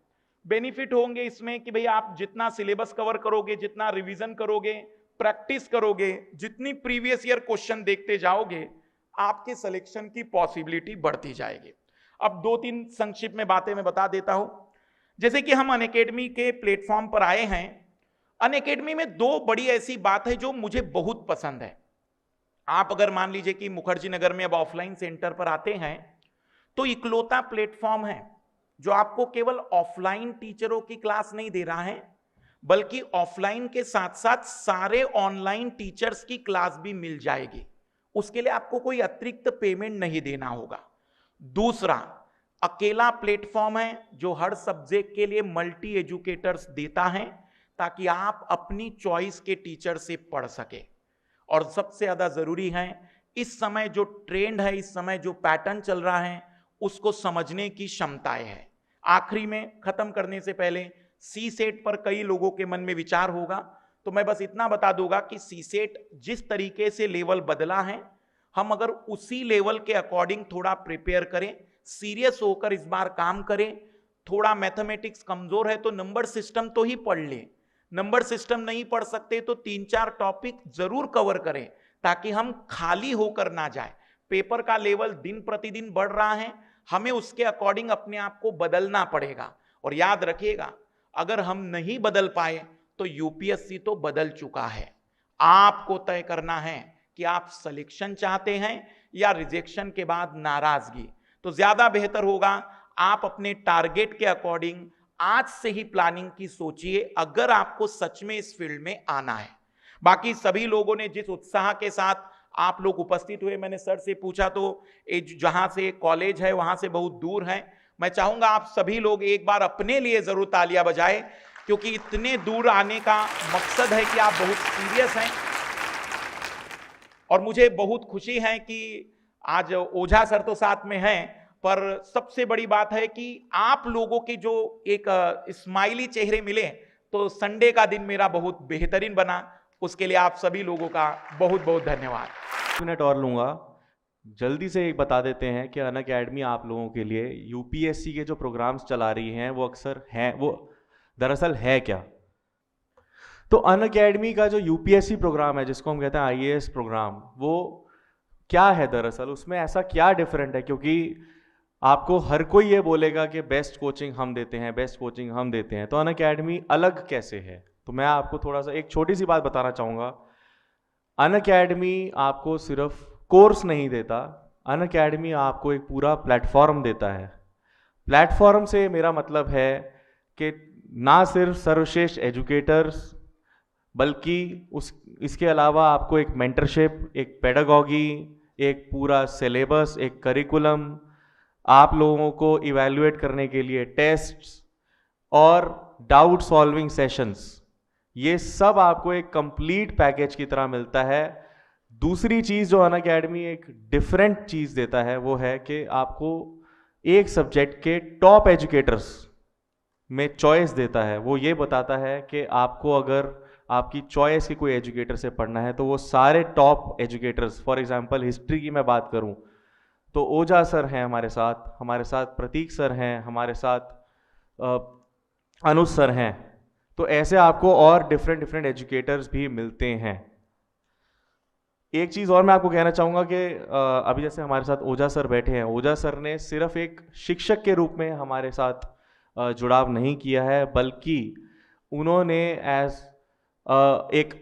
बेनिफिट होंगे इसमें कि भाई आप जितना सिलेबस कवर करोगे, जितना रिवीजन करोगे, प्रैक्टिस करोगे, जितनी प्रीवियस ईयर क्वेश्चन देखते जाओगे, आपके सिलेक्शन की पॉसिबिलिटी बढ़ती जाएगी। अब 2-3 संक्षिप्त में बातें मैं बता देता हूं। जैसे कि हम अनअकैडमी के प्लेटफॉर्म पर आए हैं, अनअकैडमी में 2 बड़ी ऐसी बात है जो मुझे बहुत पसंद है। आप अगर मान लीजिए कि मुखर्जी नगर में अब ऑफलाइन सेंटर पर आते हैं, तो इकलौता प्लेटफॉर्म है जो आपको केवल ऑफलाइन टीचरों की क्लास नहीं दे रहा है, बल्कि ऑफलाइन के साथ साथ सारे ऑनलाइन टीचर्स की क्लास भी मिल जाएगी। उसके लिए आपको कोई अतिरिक्त पेमेंट नहीं देना होगा। दूसरा, अकेला प्लेटफॉर्म है जो हर सब्जेक्ट के लिए मल्टी एजुकेटर्स देता है, ताकि आप अपनी चॉइस के टीचर से पढ़ सके। और सबसे ज्यादा जरूरी है, इस समय जो ट्रेंड है, इस समय जो पैटर्न चल रहा है, उसको समझने की क्षमताएं है। आखिरी में खत्म करने से पहले, सी सेट पर कई लोगों के मन में विचार होगा, तो मैं बस इतना बता दूंगा कि सी सेट जिस तरीके से लेवल बदला है, हम अगर उसी लेवल के अकॉर्डिंग थोड़ा प्रिपेयर करें, सीरियस होकर इस बार काम करें। थोड़ा मैथमेटिक्स कमजोर है तो नंबर सिस्टम तो ही पढ़ ले, नंबर सिस्टम नहीं पढ़ सकते तो 3-4 टॉपिक जरूर कवर करें, ताकि हम खाली होकर ना जाए। पेपर का लेवल दिन प्रतिदिन बढ़ रहा है, हमें उसके अकॉर्डिंग अपने आप को बदलना पड़ेगा। और याद रखिएगा, अगर हम नहीं बदल पाए तो यूपीएससी तो बदल चुका है। आपको तय करना है कि आप सिलेक्शन चाहते हैं या रिजेक्शन के बाद नाराजगी। तो ज्यादा बेहतर होगा आप अपने टारगेट के अकॉर्डिंग आज से ही प्लानिंग की सोचिए, अगर आपको सच में इस फील्ड में आना है। बाकी सभी लोगों ने जिस उत्साह के साथ आप लोग उपस्थित हुए, मैंने सर से पूछा तो जहां से कॉलेज है वहां से बहुत दूर है। मैं चाहूंगा आप सभी लोग एक बार अपने लिए जरूर तालियां बजाएं, क्योंकि इतने दूर आने का मकसद है कि आप बहुत सीरियस हैं। और मुझे बहुत खुशी है कि आज ओझा सर तो साथ में हैं, पर सबसे बड़ी बात है कि आप लोगों की जो एक स्माइली चेहरे मिले, तो संडे का दिन मेरा बहुत बेहतरीन बना। उसके लिए आप सभी लोगों का बहुत बहुत धन्यवाद। मिनट और लूँगा, जल्दी से एक बता देते हैं कि अनअकैडमी आप लोगों के लिए यूपीएससी के जो प्रोग्राम्स चला रही हैं वो अक्सर हैं, वो दरअसल है क्या। तो अनअकैडमी का जो यूपीएससी प्रोग्राम है, जिसको हम कहते हैं आईएएस प्रोग्राम, वो क्या है दरअसल, उसमें ऐसा क्या डिफरेंट है। क्योंकि आपको हर कोई ये बोलेगा कि बेस्ट कोचिंग हम देते हैं, बेस्ट कोचिंग हम देते हैं, तो अनअकैडमी अलग कैसे है। तो मैं आपको थोड़ा सा एक छोटी सी बात बताना चाहूँगा। अनअकैडमी आपको सिर्फ कोर्स नहीं देता, अनअकैडमी आपको एक पूरा प्लेटफॉर्म देता है। प्लेटफॉर्म से मेरा मतलब है कि ना सिर्फ सर्वश्रेष्ठ एजुकेटर्स, बल्कि इसके अलावा आपको एक मेंटरशिप, एक पेडागॉगी, एक पूरा सिलेबस, एक करिकुलम, आप लोगों को इवैल्यूएट करने के लिए टेस्ट्स और डाउट सॉल्विंग सेशंस, ये सब आपको एक कंप्लीट पैकेज की तरह मिलता है। दूसरी चीज़ जो अनअकैडमी एक डिफरेंट चीज़ देता है वो है कि आपको एक सब्जेक्ट के टॉप एजुकेटर्स में चॉइस देता है। वो ये बताता है कि आपको अगर आपकी चॉइस की कोई एजुकेटर से पढ़ना है तो वो सारे top educators, for example history की मैं बात करूं तो ओझा सर हैं हमारे साथ प्रतीक सर हैं हमारे साथ, अनुज सर हैं। तो ऐसे आपको और डिफरेंट एजुकेटर्स भी मिलते हैं। एक चीज़ और मैं आपको कहना चाहूँगा कि अभी जैसे हमारे साथ ओझा सर बैठे हैं, ओझा सर ने सिर्फ एक शिक्षक के रूप में हमारे साथ जुड़ाव नहीं किया है, बल्कि उन्होंने एज एक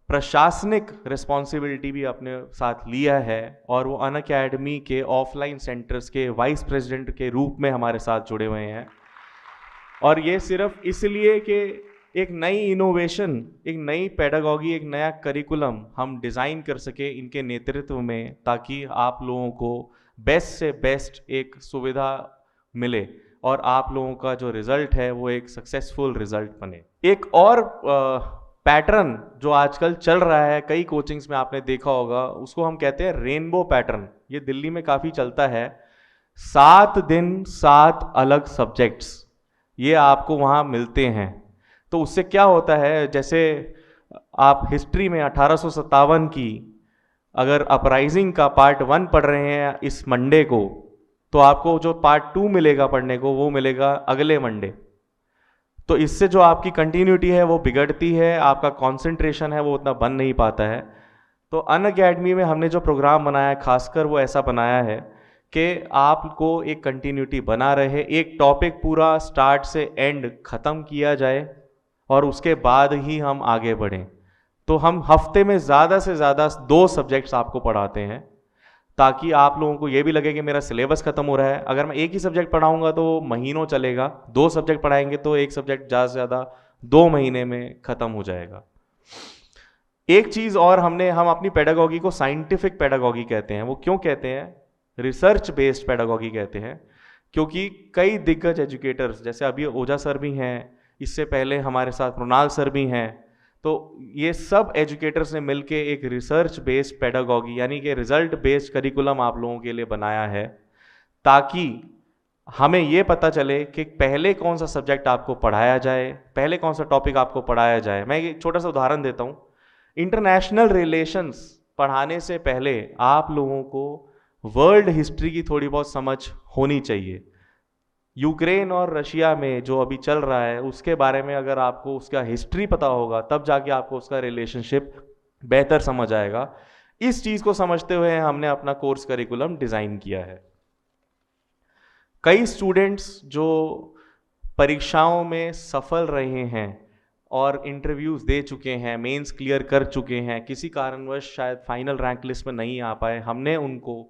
प्रशासनिक रिस्पॉन्सिबिलिटी भी अपने साथ लिया है, और वो अनअकैडमी के ऑफलाइन सेंटर्स के वाइस प्रेसिडेंट के रूप में हमारे साथ जुड़े हुए हैं। और ये सिर्फ इसलिए कि एक नई इनोवेशन, एक नई पेडागॉगी, एक नया करिकुलम हम डिज़ाइन कर सके इनके नेतृत्व में, ताकि आप लोगों को बेस्ट से बेस्ट एक सुविधा मिले और आप लोगों का जो रिजल्ट है वो एक सक्सेसफुल रिजल्ट बने। एक और पैटर्न जो आजकल चल रहा है कई कोचिंग्स में, आपने देखा होगा, उसको हम कहते हैं रेनबो पैटर्न। ये दिल्ली में काफ़ी चलता है। 7 दिन 7 अलग सब्जेक्ट्स ये आपको वहाँ मिलते हैं। तो उससे क्या होता है, जैसे आप हिस्ट्री में 1857 की अगर अपराइजिंग का पार्ट 1 पढ़ रहे हैं इस मंडे को, तो आपको जो पार्ट 2 मिलेगा पढ़ने को वो मिलेगा अगले मंडे। तो इससे जो आपकी कंटिन्यूटी है वो बिगड़ती है, आपका कंसंट्रेशन है वो उतना बन नहीं पाता है। तो अनअकैडमी में हमने जो प्रोग्राम बनाया है खासकर वो ऐसा बनाया है कि आपको एक कंटिन्यूटी बना रहे, एक टॉपिक पूरा स्टार्ट से एंड ख़त्म किया जाए और उसके बाद ही हम आगे बढ़ें। तो हम हफ्ते में ज़्यादा से ज़्यादा 2 सब्जेक्ट्स आपको पढ़ाते हैं ताकि आप लोगों को ये भी लगे कि मेरा सिलेबस खत्म हो रहा है। अगर मैं एक ही सब्जेक्ट पढ़ाऊंगा तो महीनों चलेगा, 2 सब्जेक्ट पढ़ाएंगे तो एक सब्जेक्ट ज़्यादा से ज़्यादा 2 महीने में ख़त्म हो जाएगा। एक चीज़ और हम अपनी पेडागॉगी को साइंटिफिक पेडागॉगी कहते हैं। वो क्यों कहते हैं? रिसर्च बेस्ड पेडागॉगी कहते हैं, क्योंकि कई दिग्गज एजुकेटर्स जैसे अभी ओझा सर भी हैं, इससे पहले हमारे साथ मृणाल सर भी हैं, तो ये सब एजुकेटर्स ने मिलके एक रिसर्च बेस्ड पेडागॉगी यानी कि रिजल्ट बेस्ड करिकुलम आप लोगों के लिए बनाया है ताकि हमें ये पता चले कि पहले कौन सा सब्जेक्ट आपको पढ़ाया जाए, पहले कौन सा टॉपिक आपको पढ़ाया जाए। मैं एक छोटा सा उदाहरण देता हूँ। इंटरनेशनल रिलेशंस पढ़ाने से पहले आप लोगों को वर्ल्ड हिस्ट्री की थोड़ी बहुत समझ होनी चाहिए। यूक्रेन और रशिया में जो अभी चल रहा है उसके बारे में अगर आपको उसका हिस्ट्री पता होगा तब जाके आपको उसका रिलेशनशिप बेहतर समझ आएगा। इस चीज़ को समझते हुए हमने अपना कोर्स करिकुलम डिज़ाइन किया है। कई स्टूडेंट्स जो परीक्षाओं में सफल रहे हैं और इंटरव्यूज़ दे चुके हैं, मेंस क्लियर कर चुके हैं, किसी कारणवश शायद फाइनल रैंक लिस्ट में नहीं आ पाए, हमने उनको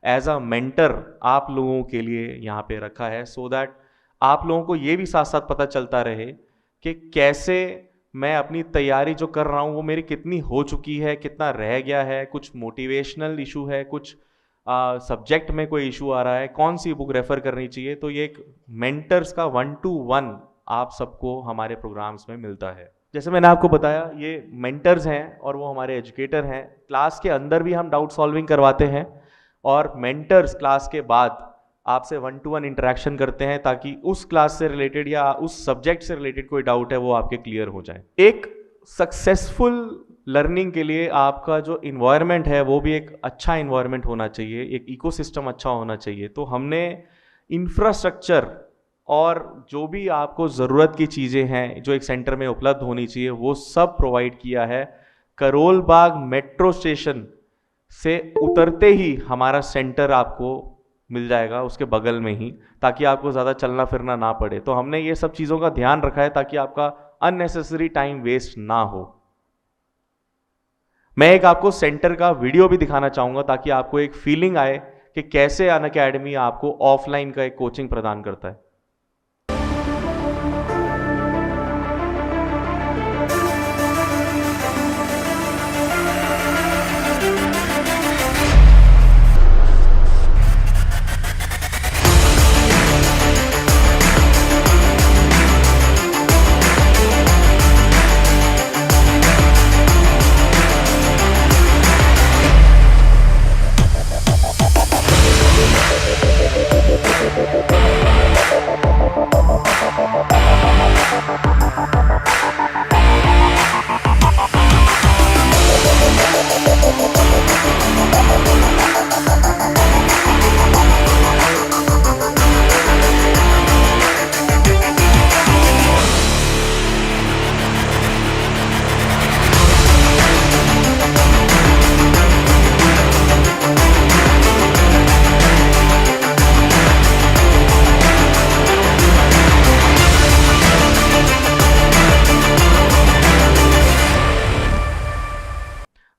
एज अ मेंटर आप लोगों के लिए यहाँ पे रखा है सो दैट आप लोगों को ये भी साथ साथ पता चलता रहे कि कैसे मैं अपनी तैयारी जो कर रहा हूँ वो मेरी कितनी हो चुकी है, कितना रह गया है, कुछ मोटिवेशनल इशू है, कुछ सब्जेक्ट में कोई इशू आ रहा है, कौन सी बुक रेफ़र करनी चाहिए। तो ये एक मेंटर्स का 1-to-1 आप सबको हमारे प्रोग्राम्स में मिलता है। जैसे मैंने आपको बताया ये मेंटर्स हैं और वो हमारे एजुकेटर हैं। क्लास के अंदर भी हम डाउट सॉल्विंग करवाते हैं और मेंटर्स क्लास के बाद आपसे 1-to-1 इंटरेक्शन करते हैं ताकि उस क्लास से रिलेटेड या उस सब्जेक्ट से रिलेटेड कोई डाउट है वो आपके क्लियर हो जाए। एक सक्सेसफुल लर्निंग के लिए आपका जो इन्वायरमेंट है वो भी एक अच्छा इन्वायरमेंट होना चाहिए, एक इकोसिस्टम अच्छा होना चाहिए। तो हमने इंफ्रास्ट्रक्चर और जो भी आपको ज़रूरत की चीज़ें हैं जो एक सेंटर में उपलब्ध होनी चाहिए वो सब प्रोवाइड किया है। करोल बाग मेट्रो स्टेशन से उतरते ही हमारा सेंटर आपको मिल जाएगा, उसके बगल में ही, ताकि आपको ज़्यादा चलना फिरना ना पड़े। तो हमने ये सब चीज़ों का ध्यान रखा है ताकि आपका अननेसेसरी टाइम वेस्ट ना हो। मैं एक आपको सेंटर का वीडियो भी दिखाना चाहूँगा ताकि आपको एक फीलिंग आए कि कैसे अनअकैडमी आपको ऑफलाइन का एक कोचिंग प्रदान करता है।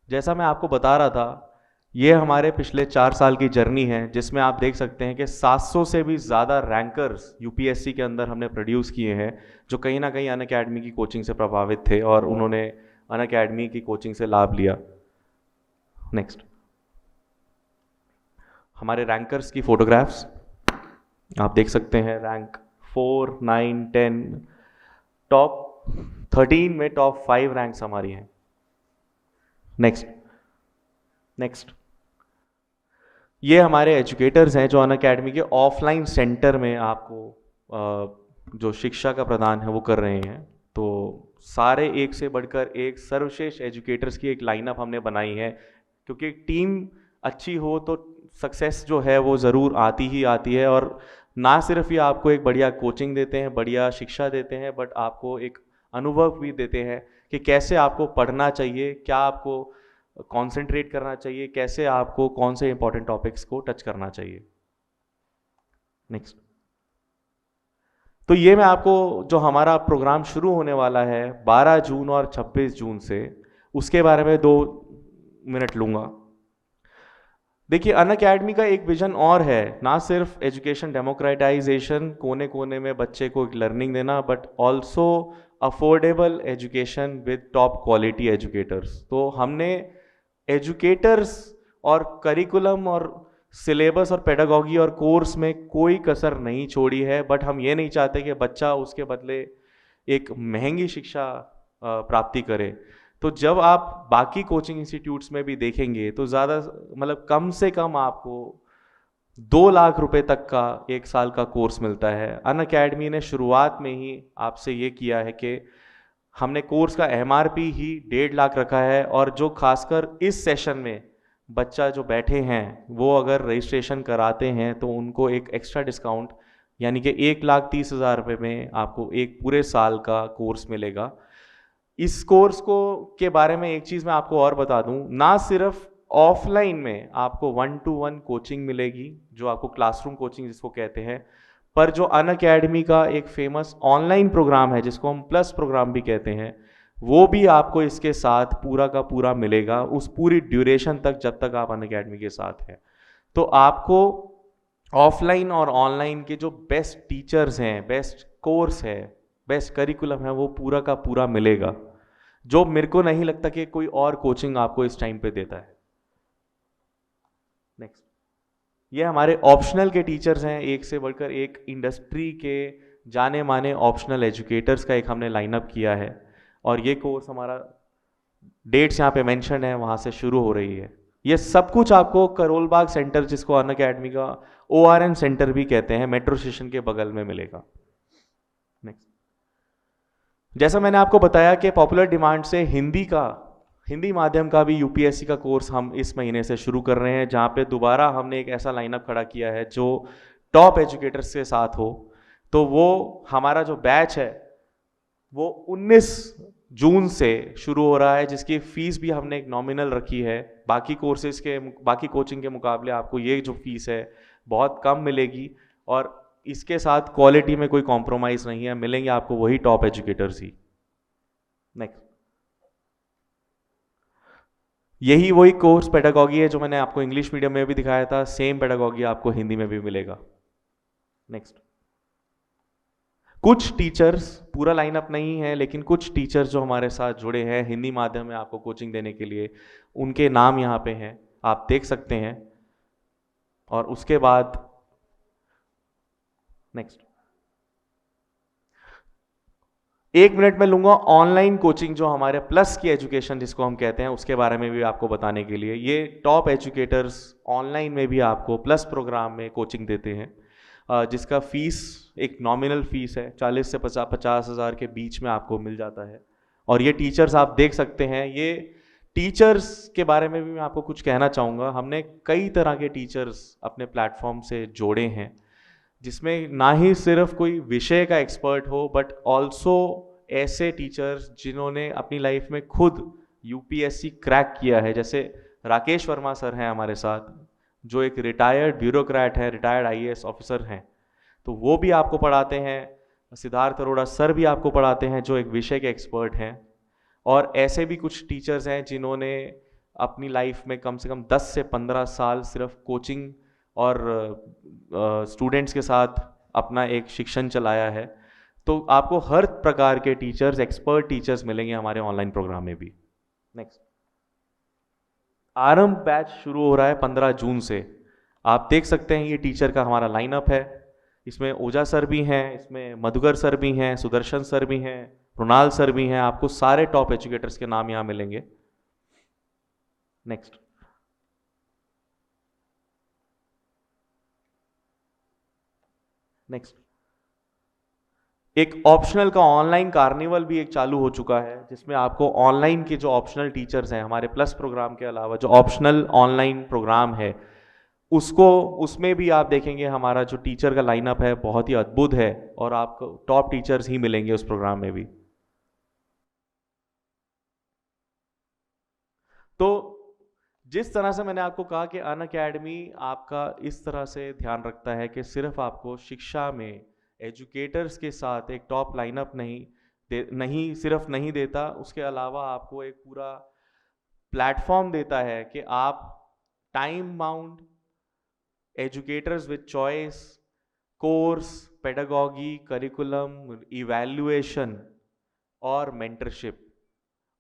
जैसा मैं आपको बता रहा था, ये हमारे पिछले 4 साल की जर्नी है जिसमें आप देख सकते हैं कि 700 से भी ज़्यादा रैंकर्स यूपीएससी के अंदर हमने प्रोड्यूस किए हैं जो कहीं ना कहीं अनअकैडमी की कोचिंग से प्रभावित थे और उन्होंने अनअकैडमी की कोचिंग से लाभ लिया। नेक्स्ट, हमारे रैंकर्स की फोटोग्राफ्स आप देख सकते हैं। रैंक 4, 9, 10, टॉप 13 में टॉप 5 रैंक्स हमारी हैं। नेक्स्ट, ये हमारे एजुकेटर्स हैं जो अनअकैडमी के ऑफलाइन सेंटर में आपको जो शिक्षा का प्रदान है वो कर रहे हैं। तो सारे एक से बढ़कर एक सर्वश्रेष्ठ एजुकेटर्स की एक लाइनअप हमने बनाई है, क्योंकि टीम अच्छी हो तो सक्सेस जो है वो ज़रूर आती ही आती है। और ना सिर्फ ये आपको एक बढ़िया कोचिंग देते हैं, बढ़िया शिक्षा देते हैं, बट आपको एक अनुभव भी देते हैं कि कैसे आपको पढ़ना चाहिए, क्या आपको कंसंट्रेट करना चाहिए, कैसे आपको कौन से इंपॉर्टेंट टॉपिक्स को टच करना चाहिए। नेक्स्ट। तो ये मैं आपको जो हमारा प्रोग्राम शुरू होने वाला है 12 जून और 26 जून से, उसके बारे में 2 मिनट लूँगा। देखिए, अनअकैडमी का एक विजन और है, ना सिर्फ एजुकेशन डेमोक्रेटाइजेशन, कोने कोने में बच्चे को एक लर्निंग देना, but also affordable education with top quality educators. तो हमने एजुकेटर्स और करिकुलम और सिलेबस और पेडागॉगी और कोर्स में कोई कसर नहीं छोड़ी है, बट हम ये नहीं चाहते कि बच्चा उसके बदले एक महंगी शिक्षा प्राप्ति करे। तो जब आप बाकी कोचिंग इंस्टीट्यूट्स में भी देखेंगे तो ज़्यादा मतलब कम से कम आपको 2 लाख रुपए तक का 1 साल का कोर्स मिलता है। अनअकैडमी ने शुरुआत में ही आपसे ये किया है कि हमने कोर्स का MRP ही 1.5 लाख रखा है, और जो खासकर इस सेशन में बच्चा जो बैठे हैं वो अगर रजिस्ट्रेशन कराते हैं तो उनको एक एक्स्ट्रा डिस्काउंट यानी कि 1,30,000 रुपये में आपको एक पूरे साल का कोर्स मिलेगा। इस कोर्स को के बारे में एक चीज़ मैं आपको और बता दूं, ना सिर्फ ऑफलाइन में आपको 1-to-1 कोचिंग मिलेगी, जो आपको क्लासरूम कोचिंग जिसको कहते हैं, पर जो अनअकैडमी का एक फेमस ऑनलाइन प्रोग्राम है जिसको हम प्लस प्रोग्राम भी कहते हैं, वो भी आपको इसके साथ पूरा का पूरा मिलेगा उस पूरी ड्यूरेशन तक जब तक आप अनअकैडमी के साथ हैं। तो आपको ऑफलाइन और ऑनलाइन के जो बेस्ट टीचर्स हैं, बेस्ट कोर्स है, बेस्ट करिकुलम है, वो पूरा का पूरा मिलेगा, जो मेरे को नहीं लगता कि कोई और कोचिंग आपको इस टाइम पे देता है। नेक्स्ट। ये हमारे ऑप्शनल के टीचर्स हैं, एक से बढ़कर एक इंडस्ट्री के जाने माने ऑप्शनल एजुकेटर्स का एक हमने लाइनअप किया है, और ये कोर्स हमारा डेट्स यहाँ पे मेंशन है, वहाँ से शुरू हो रही है। ये सब कुछ आपको करोल बाग सेंटर, जिसको अनअकैडमी का ORN सेंटर भी कहते हैं, मेट्रो स्टेशन के बगल में मिलेगा। नेक्स्ट। जैसा मैंने आपको बताया कि पॉपुलर डिमांड से हिंदी माध्यम का भी UPSC का कोर्स हम इस महीने से शुरू कर रहे हैं, जहाँ पे दोबारा हमने एक ऐसा लाइनअप खड़ा किया है जो टॉप एजुकेटर्स के साथ हो। तो वो हमारा जो बैच है वो 19 जून से शुरू हो रहा है, जिसकी फीस भी हमने एक नॉमिनल रखी है। बाकी कोचिंग के मुकाबले आपको ये जो फीस है बहुत कम मिलेगी, और इसके साथ क्वालिटी में कोई कॉम्प्रोमाइज़ नहीं है, मिलेंगे आपको वही टॉप एजुकेटर्स ही। नेक्स्ट। यही वही कोर्स पेडागॉगी है जो मैंने आपको इंग्लिश मीडियम में भी दिखाया था, सेम पेडागॉगी आपको हिंदी में भी मिलेगा। नेक्स्ट। कुछ टीचर्स, पूरा लाइनअप नहीं है, लेकिन कुछ टीचर्स जो हमारे साथ जुड़े हैं हिंदी माध्यम में आपको कोचिंग देने के लिए, उनके नाम यहाँ पे हैं, आप देख सकते हैं। और उसके बाद नेक्स्ट 1 मिनट में लूंगा ऑनलाइन कोचिंग, जो हमारे प्लस की एजुकेशन जिसको हम कहते हैं, उसके बारे में भी आपको बताने के लिए। ये टॉप एजुकेटर्स ऑनलाइन में भी आपको प्लस प्रोग्राम में कोचिंग देते हैं, जिसका फीस एक नॉमिनल फीस है, 40 से 50 हज़ार के बीच में आपको मिल जाता है। और ये टीचर्स आप देख सकते हैं। ये टीचर्स के बारे में भी मैं आपको कुछ कहना चाहूँगा। हमने कई तरह के टीचर्स अपने प्लेटफॉर्म से जोड़े हैं, जिसमें ना ही सिर्फ कोई विषय का एक्सपर्ट हो, बट ऑल्सो ऐसे टीचर्स जिन्होंने अपनी लाइफ में खुद UPSC क्रैक किया है। जैसे राकेश वर्मा सर हैं हमारे साथ, जो एक रिटायर्ड ब्यूरोक्रेट है, रिटायर्ड IAS ऑफिसर हैं, तो वो भी आपको पढ़ाते हैं। सिद्धार्थ अरोड़ा सर भी आपको पढ़ाते हैं, जो एक विषय के एक्सपर्ट हैं। और ऐसे भी कुछ टीचर्स हैं जिन्होंने अपनी लाइफ में कम से कम 10 से 15 साल सिर्फ कोचिंग और स्टूडेंट्स के साथ अपना एक शिक्षण चलाया है। तो आपको हर प्रकार के टीचर्स, एक्सपर्ट टीचर्स मिलेंगे हमारे ऑनलाइन प्रोग्राम में भी। नेक्स्ट। आरंभ बैच शुरू हो रहा है 15 जून से। आप देख सकते हैं ये टीचर का हमारा लाइनअप है। इसमें ओझा सर भी हैं, इसमें मधुकर सर भी हैं, सुदर्शन सर भी हैं, रुणाल सर भी हैं। आपको सारे टॉप एजुकेटर्स के नाम यहाँ मिलेंगे। नेक्स्ट। नेक्स्ट। एक ऑप्शनल का ऑनलाइन कार्निवल भी एक चालू हो चुका है, जिसमें आपको ऑनलाइन के जो ऑप्शनल टीचर्स हैं हमारे प्लस प्रोग्राम के अलावा, जो ऑप्शनल ऑनलाइन प्रोग्राम है उसमें भी आप देखेंगे हमारा जो टीचर का लाइनअप है बहुत ही अद्भुत है, और आपको टॉप टीचर्स ही मिलेंगे उस प्रोग्राम में भी। तो जिस तरह से मैंने आपको कहा कि अनअकैडमी आपका इस तरह से ध्यान रखता है कि सिर्फ आपको शिक्षा में एजुकेटर्स के साथ एक टॉप लाइनअप नहीं देता, उसके अलावा आपको एक पूरा प्लेटफॉर्म देता है कि आप time bound educators with choice, course, pedagogy, curriculum, evaluation और मेंटरशिप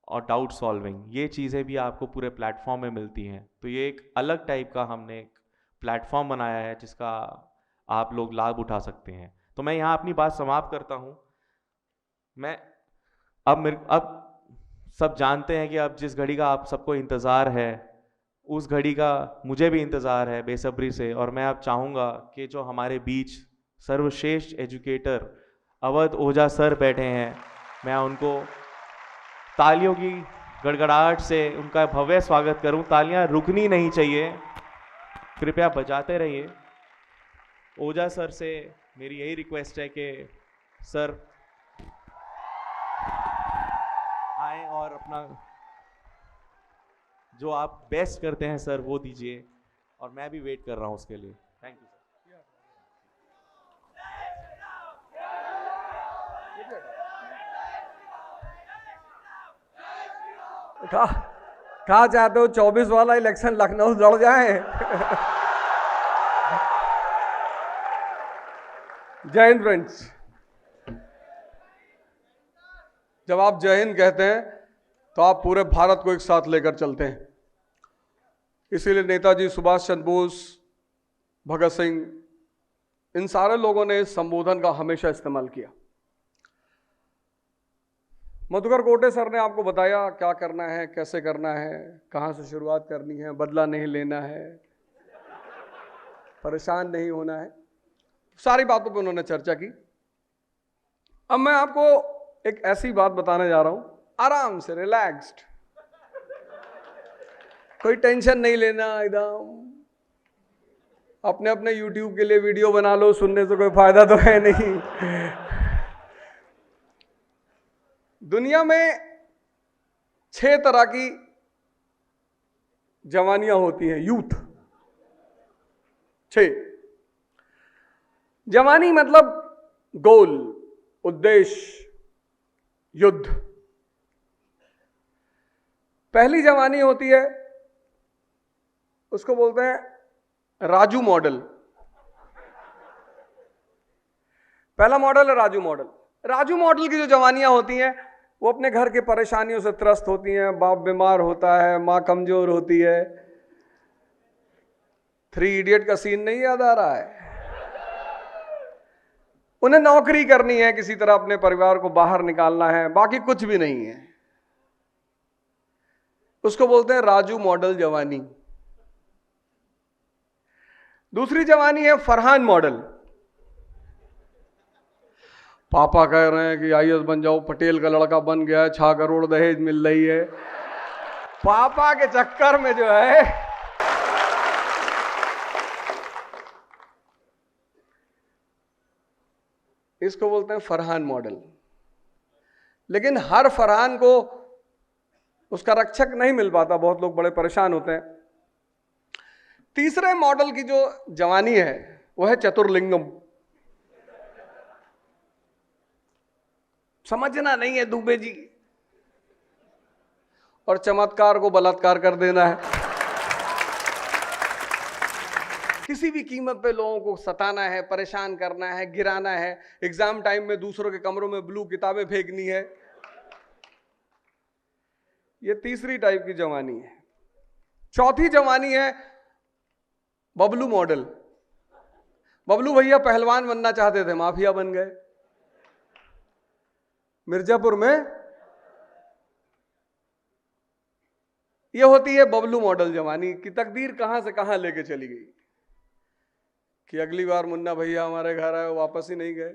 और डाउट सॉल्विंग, ये चीज़ें भी आपको पूरे प्लेटफॉर्म में मिलती हैं। तो ये एक अलग टाइप का हमने एक प्लेटफॉर्म बनाया है जिसका आप लोग लाभ उठा सकते हैं। तो मैं यहाँ अपनी बात समाप्त करता हूँ। मैं अब सब जानते हैं कि अब जिस घड़ी का आप सबको इंतज़ार है, उस घड़ी का मुझे भी इंतज़ार है बेसब्री से, और मैं अब चाहूँगा कि जो हमारे बीच सर्वश्रेष्ठ एजुकेटर अवध ओझा सर बैठे हैं, मैं उनको तालियों की गड़गड़ाहट से उनका भव्य स्वागत करूं। तालियां रुकनी नहीं चाहिए, कृपया बजाते रहिए। ओझा सर से मेरी यही रिक्वेस्ट है कि सर आए और अपना जो आप बेस्ट करते हैं सर वो दीजिए, और मैं भी वेट कर रहा हूं उसके लिए। Thank you sir. कहा चाहते हो 24 वाला इलेक्शन लखनऊ लड़ जाए? जय हिंद फ्रेंड्स। जब आप जय हिंद कहते हैं तो आप पूरे भारत को एक साथ लेकर चलते हैं। इसीलिए नेताजी सुभाष चंद्र बोस, भगत सिंह, इन सारे लोगों ने इस संबोधन का हमेशा इस्तेमाल किया। मधुकर कोटे सर ने आपको बताया क्या करना है, कैसे करना है, कहाँ से शुरुआत करनी है, बदला नहीं लेना है, परेशान नहीं होना है, सारी बातों पे उन्होंने चर्चा की। अब मैं आपको एक ऐसी बात बताने जा रहा हूं, आराम से, रिलैक्स्ड, कोई टेंशन नहीं लेना, एकदम अपने अपने YouTube के लिए वीडियो बना लो, सुनने से कोई फायदा तो है नहीं। दुनिया में 6 तरह की जवानियां होती हैं, यूथ। 6 जवानी मतलब गोल, उद्देश्य, युद्ध। पहली जवानी होती है, उसको बोलते हैं राजू मॉडल। पहला मॉडल है राजू मॉडल। राजू मॉडल की जो जवानियां होती हैं वो अपने घर की परेशानियों से त्रस्त होती हैं। बाप बीमार होता है, माँ कमजोर होती है। 3 इडियट का सीन नहीं याद आ रहा है? उन्हें नौकरी करनी है, किसी तरह अपने परिवार को बाहर निकालना है, बाकी कुछ भी नहीं है। उसको बोलते हैं राजू मॉडल जवानी। दूसरी जवानी है फरहान मॉडल। पापा कह रहे हैं कि आईएएस बन जाओ, पटेल का लड़का बन गया है, 6 करोड़ दहेज मिल रही है। पापा के चक्कर में जो है इसको बोलते हैं फरहान मॉडल। लेकिन हर फरहान को उसका रक्षक नहीं मिल पाता, बहुत लोग बड़े परेशान होते हैं। तीसरे मॉडल की जो जवानी है वो है चतुर्लिंगम। समझना नहीं है दुबे जी, और चमत्कार को बलात्कार कर देना है। किसी भी कीमत पे लोगों को सताना है, परेशान करना है, गिराना है। एग्जाम टाइम में दूसरों के कमरों में ब्लू किताबें फेंकनी है। ये तीसरी टाइप की जवानी है। चौथी जवानी है बबलू मॉडल। बबलू भैया पहलवान बनना चाहते थे, माफिया बन गए। मिर्जापुर में यह होती है बबलू मॉडल जवानी की। तकदीर कहां से कहां लेके चली गई कि अगली बार मुन्ना भैया हमारे घर आए, वापस ही नहीं गए।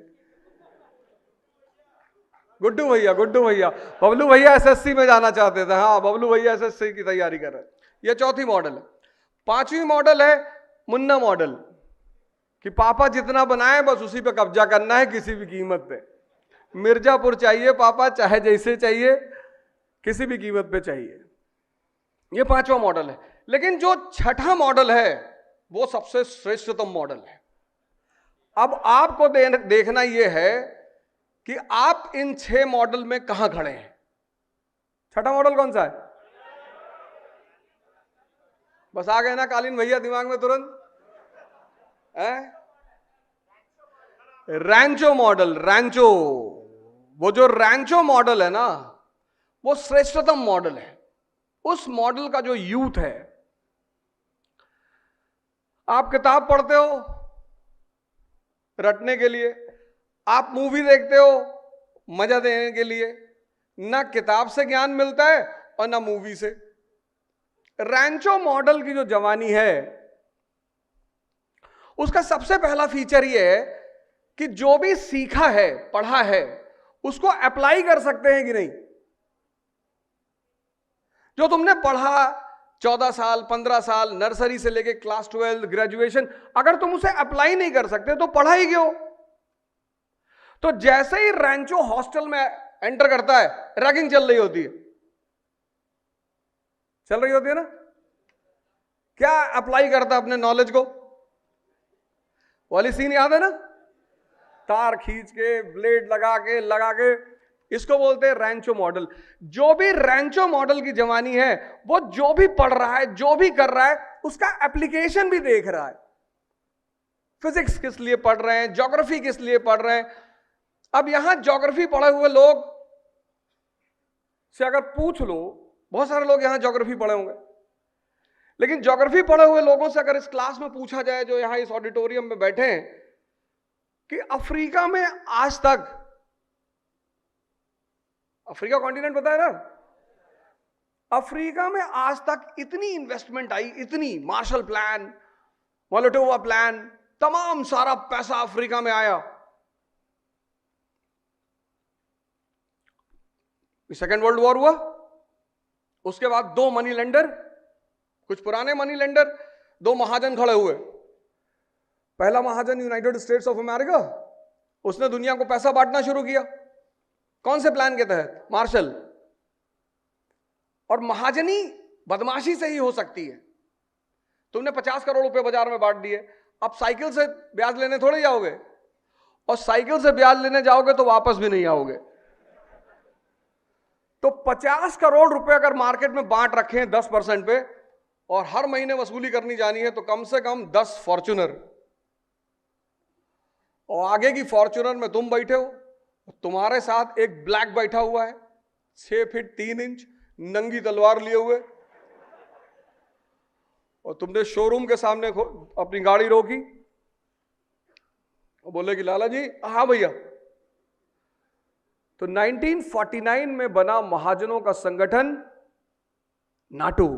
गुड्डू भैया बबलू भैया एसएससी में जाना चाहते थे। हाँ, बबलू भैया एसएससी की तैयारी कर रहे हैं। यह चौथी मॉडल है। 5वीं मॉडल है मुन्ना मॉडल कि पापा जितना बनाए बस उसी पे कब्जा करना है किसी भी कीमत पे। मिर्जापुर चाहिए पापा, चाहे जैसे चाहिए, किसी भी कीमत पे चाहिए। ये पांचवा मॉडल है। लेकिन जो छठा मॉडल है वो सबसे श्रेष्ठतम मॉडल है। अब आपको देखना यह है कि आप इन 6 मॉडल में कहां खड़े हैं। छठा मॉडल कौन सा है? बस आ गए ना कालीन भैया दिमाग में तुरंत? रैंचो मॉडल। रैंचो, वो जो रैंचो मॉडल है ना, वो श्रेष्ठतम मॉडल है। उस मॉडल का जो यूथ है, आप किताब पढ़ते हो रटने के लिए, आप मूवी देखते हो मजा देने के लिए, ना किताब से ज्ञान मिलता है और ना मूवी से। रैंचो मॉडल की जो जवानी है, उसका सबसे पहला फीचर यह है कि जो भी सीखा है, पढ़ा है, उसको अप्लाई कर सकते हैं कि नहीं। जो तुमने पढ़ा 14 साल 15 साल, नर्सरी से लेके क्लास 12 ग्रेजुएशन, अगर तुम उसे अप्लाई नहीं कर सकते तो पढ़ा ही क्यों? तो जैसे ही रैंचो हॉस्टल में एंटर करता है, रैगिंग चल रही होती है। चल रही होती है ना? क्या अप्लाई करता अपने नॉलेज को? वाली सीन याद है ना? तार खींच के, ब्लेड लगा के, इसको बोलते हैं रैंचो मॉडल। जो भी रैंचो मॉडल की जवानी है, वो जो भी पढ़ रहा है, जो भी कर रहा है, उसका एप्लीकेशन भी देख रहा है। फिजिक्स किस लिए पढ़ रहे हैं, ज्योग्राफी किस लिए पढ़ रहे हैं। अब यहां ज्योग्राफी पढ़े हुए लोग से अगर पूछ लो, बहुत सारे लोग यहां ज्योग्राफी पढ़े होंगे, लेकिन ज्योग्राफी पढ़े हुए लोगों से अगर इस क्लास में पूछा जाए, जो यहां इस ऑडिटोरियम में बैठे हैं, कि अफ्रीका में आज तक, अफ्रीका कॉन्टिनेंट पता है ना, अफ्रीका में आज तक इतनी इन्वेस्टमेंट आई, इतनी, मार्शल प्लान, मोलोटोवा प्लान, तमाम सारा पैसा अफ्रीका में आया। सेकेंड वर्ल्ड वॉर हुआ, उसके बाद 2 मनी लेंडर, कुछ पुराने मनी लेंडर, 2 महाजन खड़े हुए। पहला महाजन यूनाइटेड स्टेट्स ऑफ अमेरिका, उसने दुनिया को पैसा बांटना शुरू किया। कौन से प्लान के तहत? मार्शल। और महाजनी बदमाशी से ही हो सकती है। तुमने 50 करोड़ रुपए बाजार में बांट दिए, अब साइकिल से ब्याज लेने थोड़े जाओगे, और साइकिल से ब्याज लेने जाओगे तो वापस भी नहीं आओगे। तो 50 करोड़ रुपए अगर मार्केट में बांट रखे हैं 10% पे, और हर महीने वसूली करनी जानी है, तो कम से कम 10 फॉर्च्यूनर, और आगे की फॉर्च्यूनर में तुम बैठे हो, तुम्हारे साथ एक ब्लैक बैठा हुआ है 6 फीट 3 इंच, नंगी तलवार लिए हुए, और तुमने शोरूम के सामने अपनी गाड़ी रोकी और बोले कि लाला जी, हाँ भैया। तो 1949 में बना महाजनों का संगठन नाटो।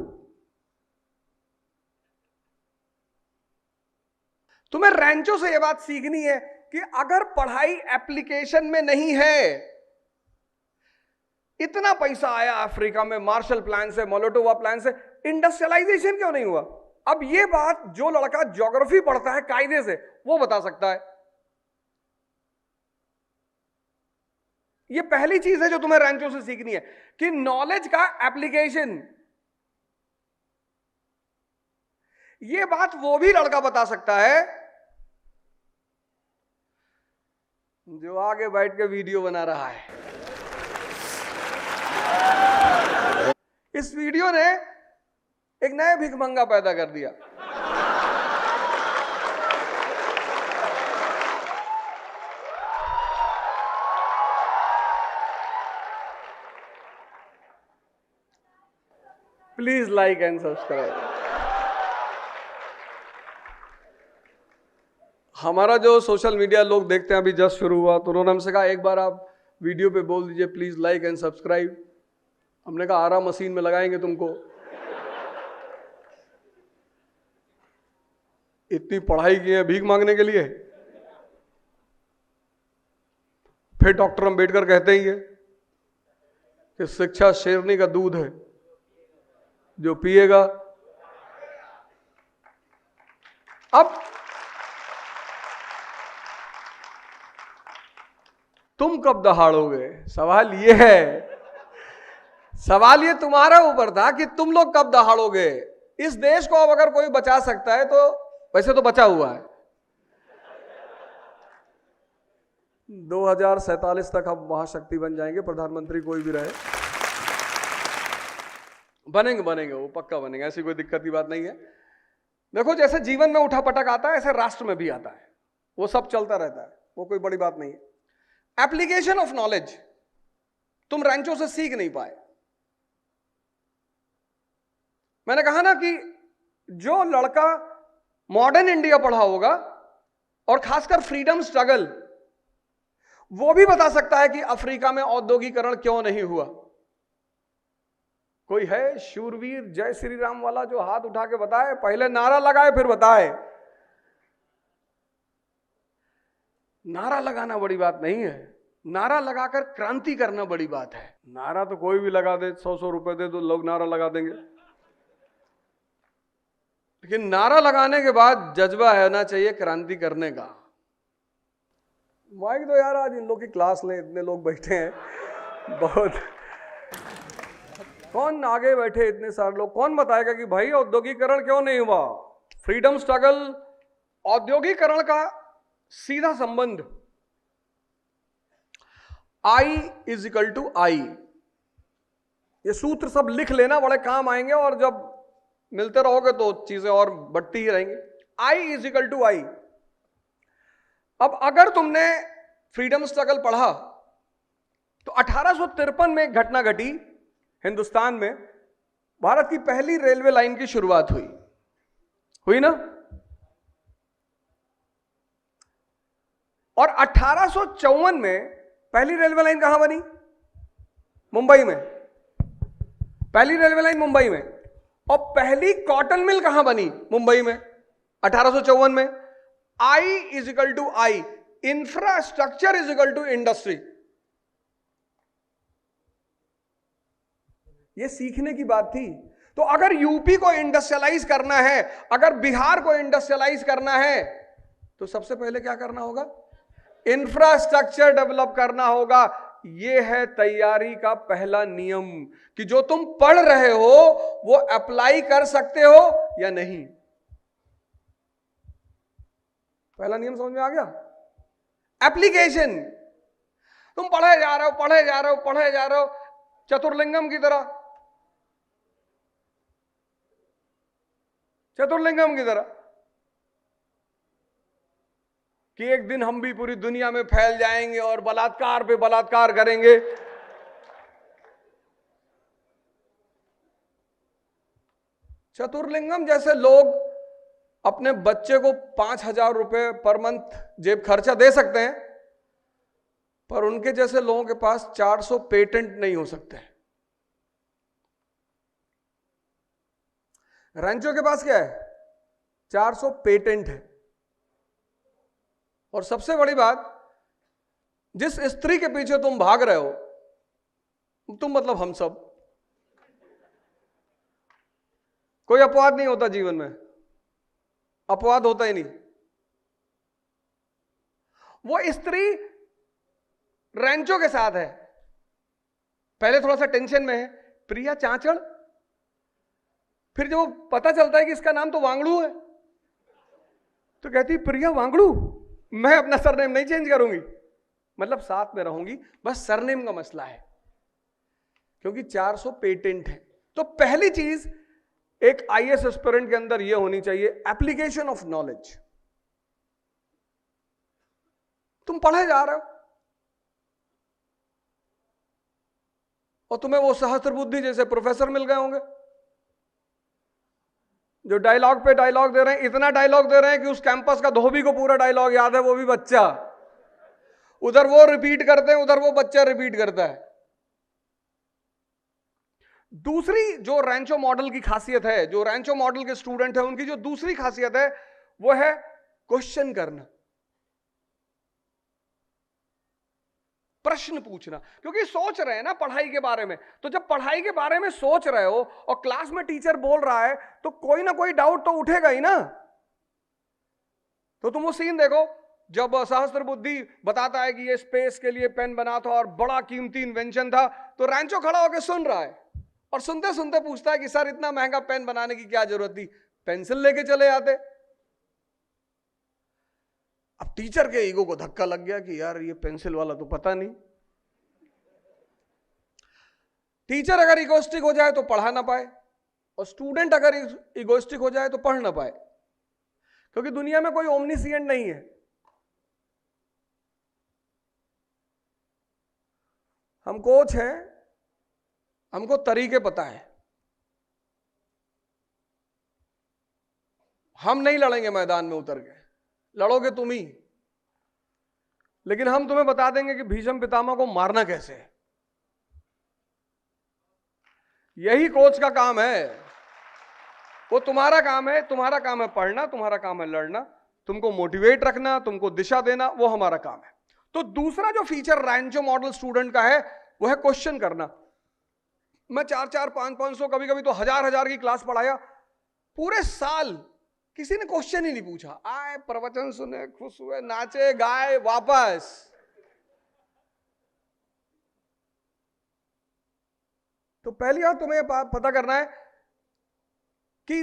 तुम्हें रैंचो से यह बात सीखनी है कि अगर पढ़ाई एप्लीकेशन में नहीं है, इतना पैसा आया अफ्रीका में मार्शल प्लान से, मोलोटोवा प्लान से, इंडस्ट्रियलाइजेशन क्यों नहीं हुआ? अब यह बात जो लड़का ज्योग्राफी पढ़ता है कायदे से, वो बता सकता है। यह पहली चीज है जो तुम्हें रैंचो से सीखनी है कि नॉलेज का एप्लीकेशन। यह बात वो भी लड़का बता सकता है जो आगे बैठ के वीडियो बना रहा है। इस वीडियो ने एक नया भिखमंगा पैदा कर दिया। Please like and subscribe. हमारा जो सोशल मीडिया लोग देखते हैं, अभी जस्ट शुरू हुआ, तो उन्होंने हमसे कहा एक बार आप वीडियो पे बोल दीजिए प्लीज लाइक एंड सब्सक्राइब। हमने कहा आरा मशीन में लगाएंगे तुमको। इतनी पढ़ाई की है भीख मांगने के लिए? फिर डॉक्टर अंबेडकर कहते ही है कि शिक्षा शेरनी का दूध है, जो पिएगा अब तुम कब दहाड़ोगे, सवाल ये है, सवाल ये तुम्हारा ऊपर था कि तुम लोग कब दहाड़ोगे। इस देश को अब अगर कोई बचा सकता है तो वैसे तो बचा हुआ है, 2047 तक हम महाशक्ति बन जाएंगे, प्रधानमंत्री कोई भी रहे, बनेंगे वो पक्का बनेंगे, ऐसी कोई दिक्कत की बात नहीं है। देखो जैसे जीवन में उठा पटक आता है ऐसे राष्ट्र में भी आता है, वो सब चलता रहता है, वो कोई बड़ी बात नहीं है। एप्लीकेशन ऑफ नॉलेज तुम रैंचो से सीख नहीं पाए। मैंने कहा ना कि जो लड़का मॉडर्न इंडिया पढ़ा होगा और खासकर फ्रीडम स्ट्रगल, वो भी बता सकता है कि अफ्रीका में औद्योगिकरण क्यों नहीं हुआ। कोई है शूरवीर जय श्री राम वाला जो हाथ उठा के बताए, पहले नारा लगाए फिर बताए। नारा लगाना बड़ी बात नहीं है, नारा लगाकर क्रांति करना बड़ी बात है। नारा तो कोई भी लगा दे, 100 रुपए दे दो लोग नारा लगा देंगे, लेकिन नारा लगाने के बाद जज्बा होना चाहिए क्रांति करने का। माइक दो यार, आज इन लोग की क्लास लें, इतने लोग बैठे हैं, बहुत कौन आगे बैठे इतने सारे लोग, कौन बताएगा कि भाई औद्योगिकरण क्यों नहीं हुआ। फ्रीडम स्ट्रगल औद्योगिकरण का सीधा संबंध I = I, ये सूत्र सब लिख लेना, बड़े काम आएंगे और जब मिलते रहोगे तो चीजें और बढ़ती ही रहेंगी। I = I। अब अगर तुमने फ्रीडम स्ट्रगल पढ़ा तो 1853 में एक घटना घटी हिंदुस्तान में, भारत की पहली रेलवे लाइन की शुरुआत हुई ना। और 1854 में पहली रेलवे लाइन कहां बनी? मुंबई में, पहली रेलवे लाइन मुंबई में। और पहली कॉटन मिल कहां बनी? मुंबई में, 1854 में। I = I, infrastructure = industry. ये सीखने की बात थी। तो अगर यूपी को इंडस्ट्रियलाइज करना है, अगर बिहार को इंडस्ट्रियलाइज करना है, तो सबसे पहले क्या करना होगा? इंफ्रास्ट्रक्चर डेवलप करना होगा। यह है तैयारी का पहला नियम कि जो तुम पढ़ रहे हो वो अप्लाई कर सकते हो या नहीं। पहला नियम समझ में आ गया? एप्लीकेशन। तुम पढ़े जा रहे हो चतुर्लिंगम की तरह, कि एक दिन हम भी पूरी दुनिया में फैल जाएंगे और बलात्कार पे बलात्कार करेंगे। चतुर्लिंगम जैसे लोग अपने बच्चे को 5,000 रुपए पर मंथ जेब खर्चा दे सकते हैं, पर उनके जैसे लोगों के पास 400 पेटेंट नहीं हो सकते। रैंचो के पास क्या है? 400 पेटेंट है। और सबसे बड़ी बात, जिस स्त्री के पीछे तुम भाग रहे हो, तुम मतलब हम सब, कोई अपवाद नहीं होता जीवन में, अपवाद होता ही नहीं। वो स्त्री रैंचो के साथ है, पहले थोड़ा सा टेंशन में है, प्रिया चांचड़, फिर जब पता चलता है कि इसका नाम तो वांगड़ू है, तो कहती प्रिया वांगड़ू, मैं अपना सरनेम नहीं चेंज करूंगी, मतलब साथ में रहूंगी, बस सरनेम का मसला है, क्योंकि 400 पेटेंट है। तो पहली चीज एक आईएएस एस्पिरेंट के अंदर यह होनी चाहिए, एप्लीकेशन ऑफ नॉलेज। तुम पढ़े जा रहे हो और तुम्हें वो सहस्त्र बुद्धि जैसे प्रोफेसर मिल गए होंगे जो डायलॉग पे डायलॉग दे रहे हैं, इतना डायलॉग दे रहे हैं कि उस कैंपस का धोबी को पूरा डायलॉग याद है, वो भी बच्चा। उधर वो रिपीट करते हैं, उधर वो बच्चा रिपीट करता है। दूसरी जो रैंचो मॉडल की खासियत है, जो रैंचो मॉडल के स्टूडेंट है उनकी जो दूसरी खासियत है वो है क्वेश्चन करना, प्रश्न पूछना। क्योंकि सोच रहे हैं ना पढ़ाई के बारे में, तो जब पढ़ाई के बारे में सोच रहे हो और क्लास में टीचर बोल रहा है तो कोई ना कोई डाउट तो उठेगा ही ना। तो तुम वो सीन देखो जब सहस्त्र बुद्धि बताता है कि ये स्पेस के लिए पेन बना था और बड़ा कीमती इन्वेंशन था, तो रैंचो खड़ा होकर सुन रहा है और सुनते सुनते पूछता है कि सर इतना महंगा पेन बनाने की क्या जरूरत थी, पेंसिल लेके चले आते। अब टीचर के ईगो को धक्का लग गया कि यार ये पेंसिल वाला तो पता नहीं। टीचर अगर इगोइस्टिक हो जाए तो पढ़ा ना पाए, और स्टूडेंट अगर इगोइस्टिक हो जाए तो पढ़ ना पाए, क्योंकि दुनिया में कोई ओमनीसिएंट नहीं है। हम कोच हैं, हमको तरीके पता है, हम नहीं लड़ेंगे मैदान में उतर के, लड़ोगे तुम ही, लेकिन हम तुम्हें बता देंगे कि भीष्म पितामह को मारना कैसे है। यही कोच का काम है, वो तुम्हारा काम है। तुम्हारा काम है पढ़ना, तुम्हारा काम है लड़ना, तुमको मोटिवेट रखना, तुमको दिशा देना, वो हमारा काम है। तो दूसरा जो फीचर रैंचो मॉडल स्टूडेंट का है वो है क्वेश्चन करना। मैं 4-4, 500, कभी कभी तो 1000 की क्लास पढ़ाया, पूरे साल किसी ने क्वेश्चन ही नहीं पूछा। आए प्रवचन सुने, खुश हुए, नाचे गाए, वापस। तो पहली बात तुम्हें पता करना है कि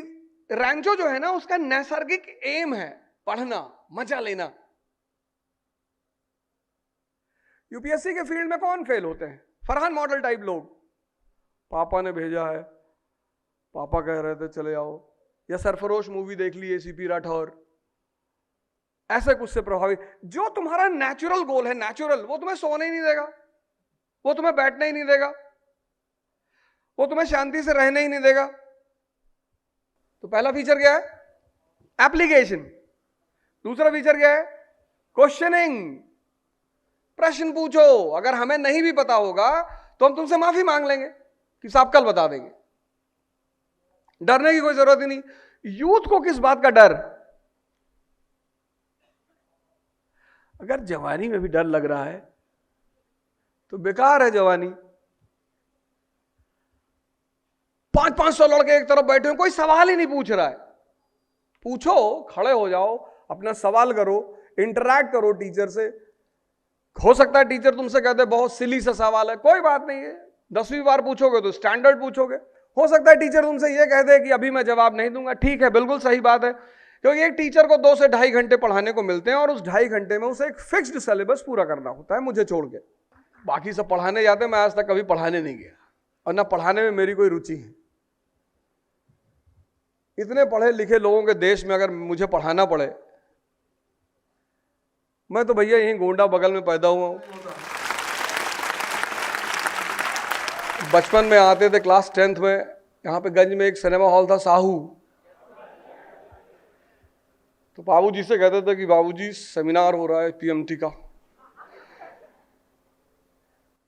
रैंचो जो है ना, उसका नैसर्गिक एम है पढ़ना, मजा लेना। यूपीएससी के फील्ड में कौन फेल होते हैं? फरहान मॉडल टाइप लोग। पापा ने भेजा है, पापा कह रहे थे चले आओ, या सरफरोश मूवी देख ली एसीपी राठौर, ऐसे कुछ से प्रभावित। जो तुम्हारा नेचुरल गोल है, नेचुरल, वो तुम्हें सोने ही नहीं देगा, वो तुम्हें बैठने ही नहीं देगा, वो तुम्हें शांति से रहने ही नहीं देगा। तो पहला फीचर क्या है? एप्लीकेशन। दूसरा फीचर क्या है? क्वेश्चनिंग। प्रश्न पूछो। अगर हमें नहीं भी पता होगा तो हम तुमसे माफी मांग लेंगे कि साहब कल बता देंगे। डरने की कोई जरूरत ही नहीं। यूथ को किस बात का डर? अगर जवानी में भी डर लग रहा है तो बेकार है जवानी। 500 लड़के एक तरफ बैठे हैं, कोई सवाल ही नहीं पूछ रहा है। पूछो, खड़े हो जाओ, अपना सवाल करो, इंटरैक्ट करो टीचर से। हो सकता है टीचर तुमसे कहते बहुत सिली सा सवाल है, कोई बात नहीं है, 10वीं बार पूछोगे तो स्टैंडर्ड पूछोगे। हो सकता है टीचर तुमसे यह कह दे कि अभी मैं जवाब नहीं दूंगा, ठीक है, बिल्कुल सही बात है, क्योंकि एक टीचर को 2 से 2.5 घंटे पढ़ाने को मिलते हैं और उस 2.5 घंटे में उसे एक फिक्स्ड सिलेबस पूरा करना होता है, मुझे छोड़ के। बाकी सब पढ़ाने जाते हैं, मैं आज तक कभी पढ़ाने नहीं गया और ना पढ़ाने में मेरी कोई रुचि है। इतने पढ़े लिखे लोगों के देश में अगर मुझे पढ़ाना पड़े, मैं तो भैया यहीं गोंडा बगल में पैदा हुआ हूं। बचपन में आते थे क्लास 10th में, यहाँ पे गंज में एक सिनेमा हॉल था साहू, तो बाबूजी से कहते थे कि बाबूजी सेमिनार हो रहा है पीएमटी का।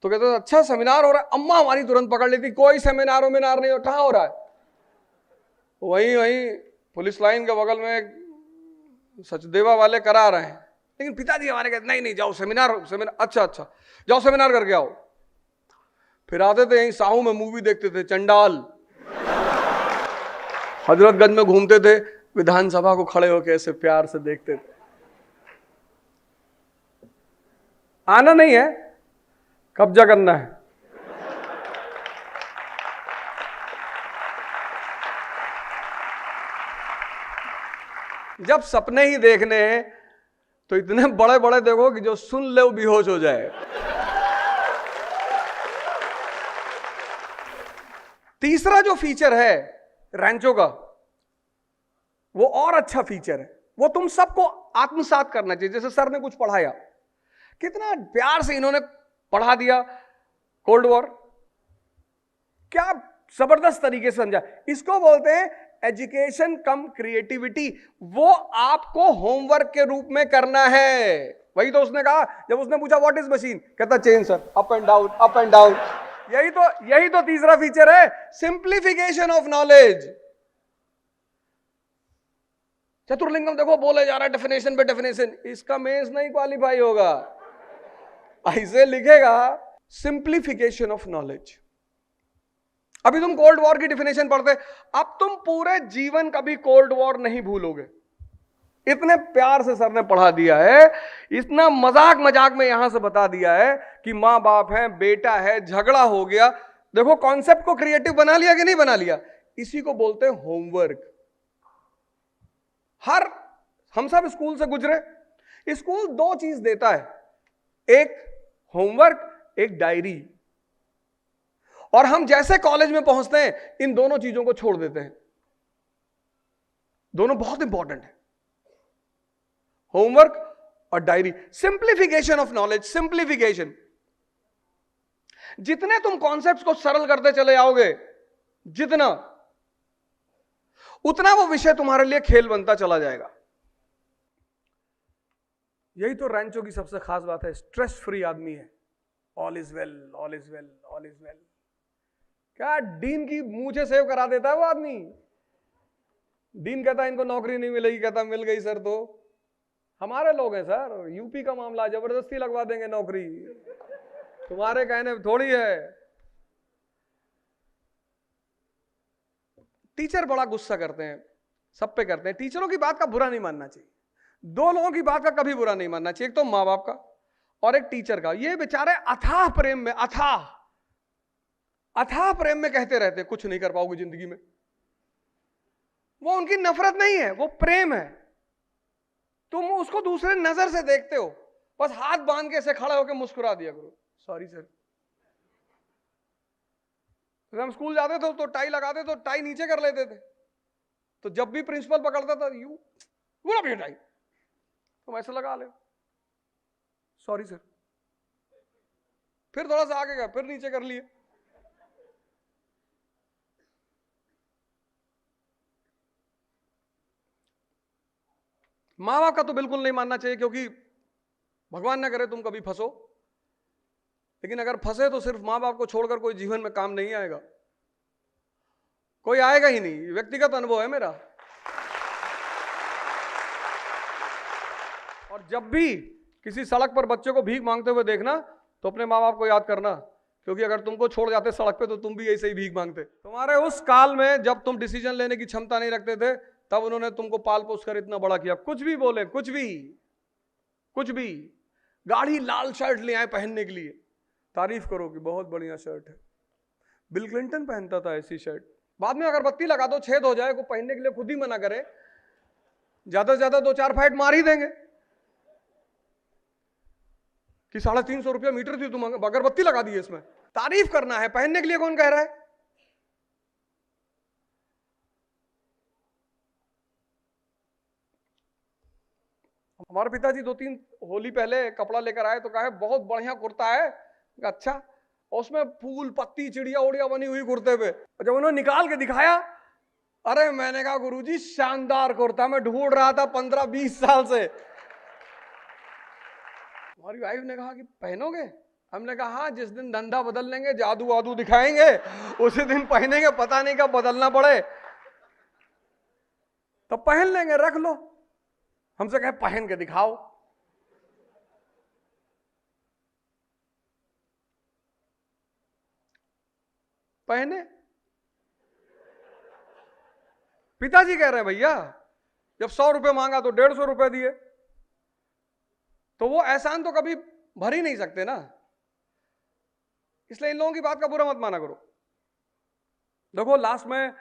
तो कहते थे अच्छा सेमिनार हो रहा है। अम्मा हमारी तुरंत पकड़ लेती, कोई सेमिनार वेमिनार नहीं हो, कहाँ हो रहा है? वहीं पुलिस लाइन के बगल में सचदेवा वाले करा रहे हैं। लेकिन पिताजी हमारे कहते नहीं नहीं जाओ सेमिनार। अच्छा जाओ सेमिनार करके आओ। फिर आते थे यहीं साहू में मूवी देखते थे चंडाल। हजरतगंज में घूमते थे, विधानसभा को खड़े होकर ऐसे प्यार से देखते थे। आना नहीं है, कब्जा करना है। जब सपने ही देखने हैं तो इतने बड़े बड़े देखो कि जो सुन ले वो बेहोश हो जाए। तीसरा जो फीचर है रैंचो का, वो और अच्छा फीचर है, वो तुम सबको आत्मसात करना चाहिए। जैसे सर ने कुछ पढ़ाया, कितना प्यार से इन्होंने पढ़ा दिया कोल्ड वॉर, क्या जबरदस्त तरीके से समझा। इसको बोलते हैं एजुकेशन कम क्रिएटिविटी। वो आपको होमवर्क के रूप में करना है। वही तो उसने कहा जब उसने पूछा व्हाट इज मशीन, कहता change sir, up and down up and down. यही तो तीसरा फीचर है, सिंप्लीफिकेशन ऑफ नॉलेज। चतुर्लिंगम देखो बोले जा रहा है डेफिनेशन पे डेफिनेशन, इसका मेंस नहीं क्वालिफाई होगा। ऐसे लिखेगा सिंप्लीफिकेशन ऑफ नॉलेज। अभी तुम कोल्ड वॉर की डेफिनेशन पढ़ते, अब तुम पूरे जीवन कभी कोल्ड वॉर नहीं भूलोगे। इतने प्यार से सर ने पढ़ा दिया है, इतना मजाक मजाक में यहां से बता दिया है कि मां बाप है, बेटा है, झगड़ा हो गया। देखो कॉन्सेप्ट को क्रिएटिव बना लिया कि नहीं बना लिया? इसी को बोलते हैं होमवर्क। हम सब स्कूल से गुजरे। स्कूल दो चीज देता है, एक होमवर्क, एक डायरी। और हम जैसे कॉलेज में पहुंचते हैं इन दोनों चीजों को छोड़ देते हैं। दोनों बहुत इंपॉर्टेंट है, होमवर्क और diary. Simplification of knowledge, simplification. जितने तुम कॉन्सेप्ट्स को सरल करते चले जाओगे, जितना, उतना वो विषय तुम्हारे लिए खेल बनता चला जाएगा। यही तो रैंचो की सबसे खास बात है, स्ट्रेस फ्री आदमी है। All is well, all is well, all is well. क्या डीन की मुझे सेव करा देता है वो आदमी। डीन कहता है इनको नौकरी नहीं मिलेगी, कहता मिल गई सर। तो हमारे लोग हैं सर, यूपी का मामला, जबरदस्ती लगवा देंगे नौकरी, तुम्हारे कहने थोड़ी है। टीचर बड़ा गुस्सा करते हैं, सब पे करते हैं। टीचरों की बात का बुरा नहीं मानना चाहिए। दो लोगों की बात का कभी बुरा नहीं मानना चाहिए, एक तो माँ बाप का और एक टीचर का। ये बेचारे अथाह प्रेम में, अथाह प्रेम में कहते रहते कुछ नहीं कर पाओगे जिंदगी में। वो उनकी नफरत नहीं है, वो प्रेम है। तुम उसको दूसरे नजर से देखते हो, बस हाथ बांध के ऐसे खड़ा होकर मुस्कुरा दिया करो, सॉरी सर। जब हम स्कूल जाते थे तो टाई लगाते तो टाई नीचे कर लेते थे, तो जब भी प्रिंसिपल पकड़ता था यू पूरा भी टाई तुम ऐसे लगा ले, सॉरी सर। फिर थोड़ा सा आगे गया, फिर नीचे कर लिए। माँ बाप का तो बिल्कुल नहीं मानना चाहिए, क्योंकि भगवान ना करे तुम कभी फंसो। लेकिन अगर फंसे तो सिर्फ माँ बाप को छोड़कर कोई जीवन में काम नहीं आएगा, कोई आएगा ही नहीं। व्यक्तिगत अनुभव है मेरा। और जब भी किसी सड़क पर बच्चे को भीख मांगते हुए देखना तो अपने माँ बाप को याद करना, क्योंकि अगर तुमको छोड़ जाते सड़क पे तो तुम भी ऐसे ही भीख मांगते। तुम्हारे उस काल में जब तुम डिसीजन लेने की क्षमता नहीं रखते थे, तब उन्होंने तुमको पाल पोस कर इतना बड़ा किया। कुछ भी बोले, कुछ भी। गाढ़ी लाल शर्ट ले आए पहनने के लिए, तारीफ करो कि बहुत बढ़िया शर्ट है। बिल क्लिंटन पहनता था ऐसी शर्ट। बाद में अगरबत्ती लगा दो, छेद हो जाए, को पहनने के लिए खुद ही मना करे, ज्यादा से ज्यादा 2-4 फाइट मार ही देंगे कि 350 रुपया मीटर थी, तुम अगरबत्ती लगा दी इसमें। तारीफ करना है, पहनने के लिए कौन कह रहा है? हमारे पिताजी 2-3 होली पहले कपड़ा लेकर आए तो कहा बहुत बढ़िया कुर्ता है। अच्छा, उसमें फूल पत्ती चिड़िया उड़िया बनी हुई कुर्ते पे। जब उन्होंने निकाल के दिखाया, अरे मैंने कहा गुरुजी शानदार कुर्ता, मैं ढूंढ रहा था 15-20 साल से। हमारी वाइफ ने कहा कि पहनोगे? हमने कहा हाँ, जिस दिन धंधा बदल लेंगे, जादू वादू दिखाएंगे, उसी दिन पहनेंगे, पता नहीं कब बदलना पड़े तो पहन लेंगे, रख लो। हमसे कहे पहन के दिखाओ। पहने। पिताजी कह रहे हैं भैया जब 100 रुपए मांगा तो 150 रुपए दिए, तो वो एहसान तो कभी भर ही नहीं सकते ना। इसलिए इन लोगों की बात का बुरा मत माना करो। देखो लास्ट में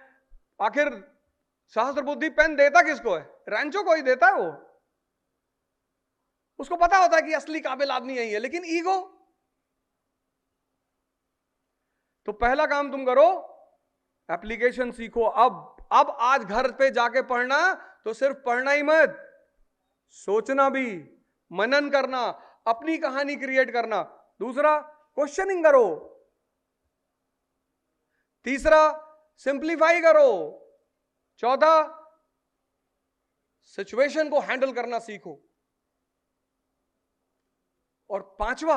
आखिर सहस्त्र बुद्धि पेन देता किसको है? रैंचो को ही देता है। वो उसको पता होता है कि असली काबिल आदमी यही है, लेकिन ईगो। तो पहला काम तुम करो, एप्लीकेशन सीखो। अब आज घर पे जाके पढ़ना तो सिर्फ पढ़ना ही मत, सोचना भी, मनन करना, अपनी कहानी क्रिएट करना। दूसरा, क्वेश्चनिंग करो। तीसरा, सिंप्लीफाई करो। चौथा, सिचुएशन को हैंडल करना सीखो। और पांचवा,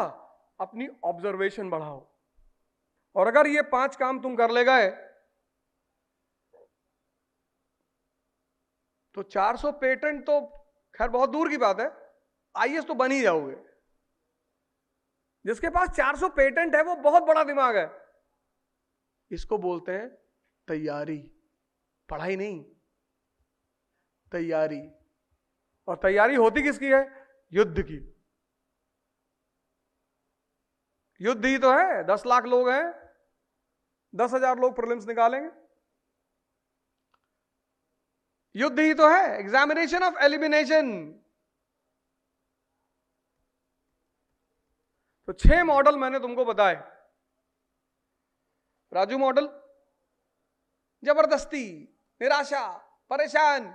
अपनी ऑब्जर्वेशन बढ़ाओ। और अगर ये 5 काम तुम कर ले गए तो 400 पेटेंट तो खैर बहुत दूर की बात है, आईएएस तो बन ही जाओगे। जिसके पास 400 पेटेंट है वो बहुत बड़ा दिमाग है। इसको बोलते हैं तैयारी, पढ़ाई नहीं, तैयारी। और तैयारी होती किसकी है? युद्ध की। युद्ध ही तो है। 10 लाख लोग हैं, 10,000 लोग प्रीलिम्स निकालेंगे। युद्ध ही तो है, एग्जामिनेशन ऑफ एलिमिनेशन। तो 6 मॉडल मैंने तुमको बताए। राजू मॉडल, जबरदस्ती, निराशा, परेशान।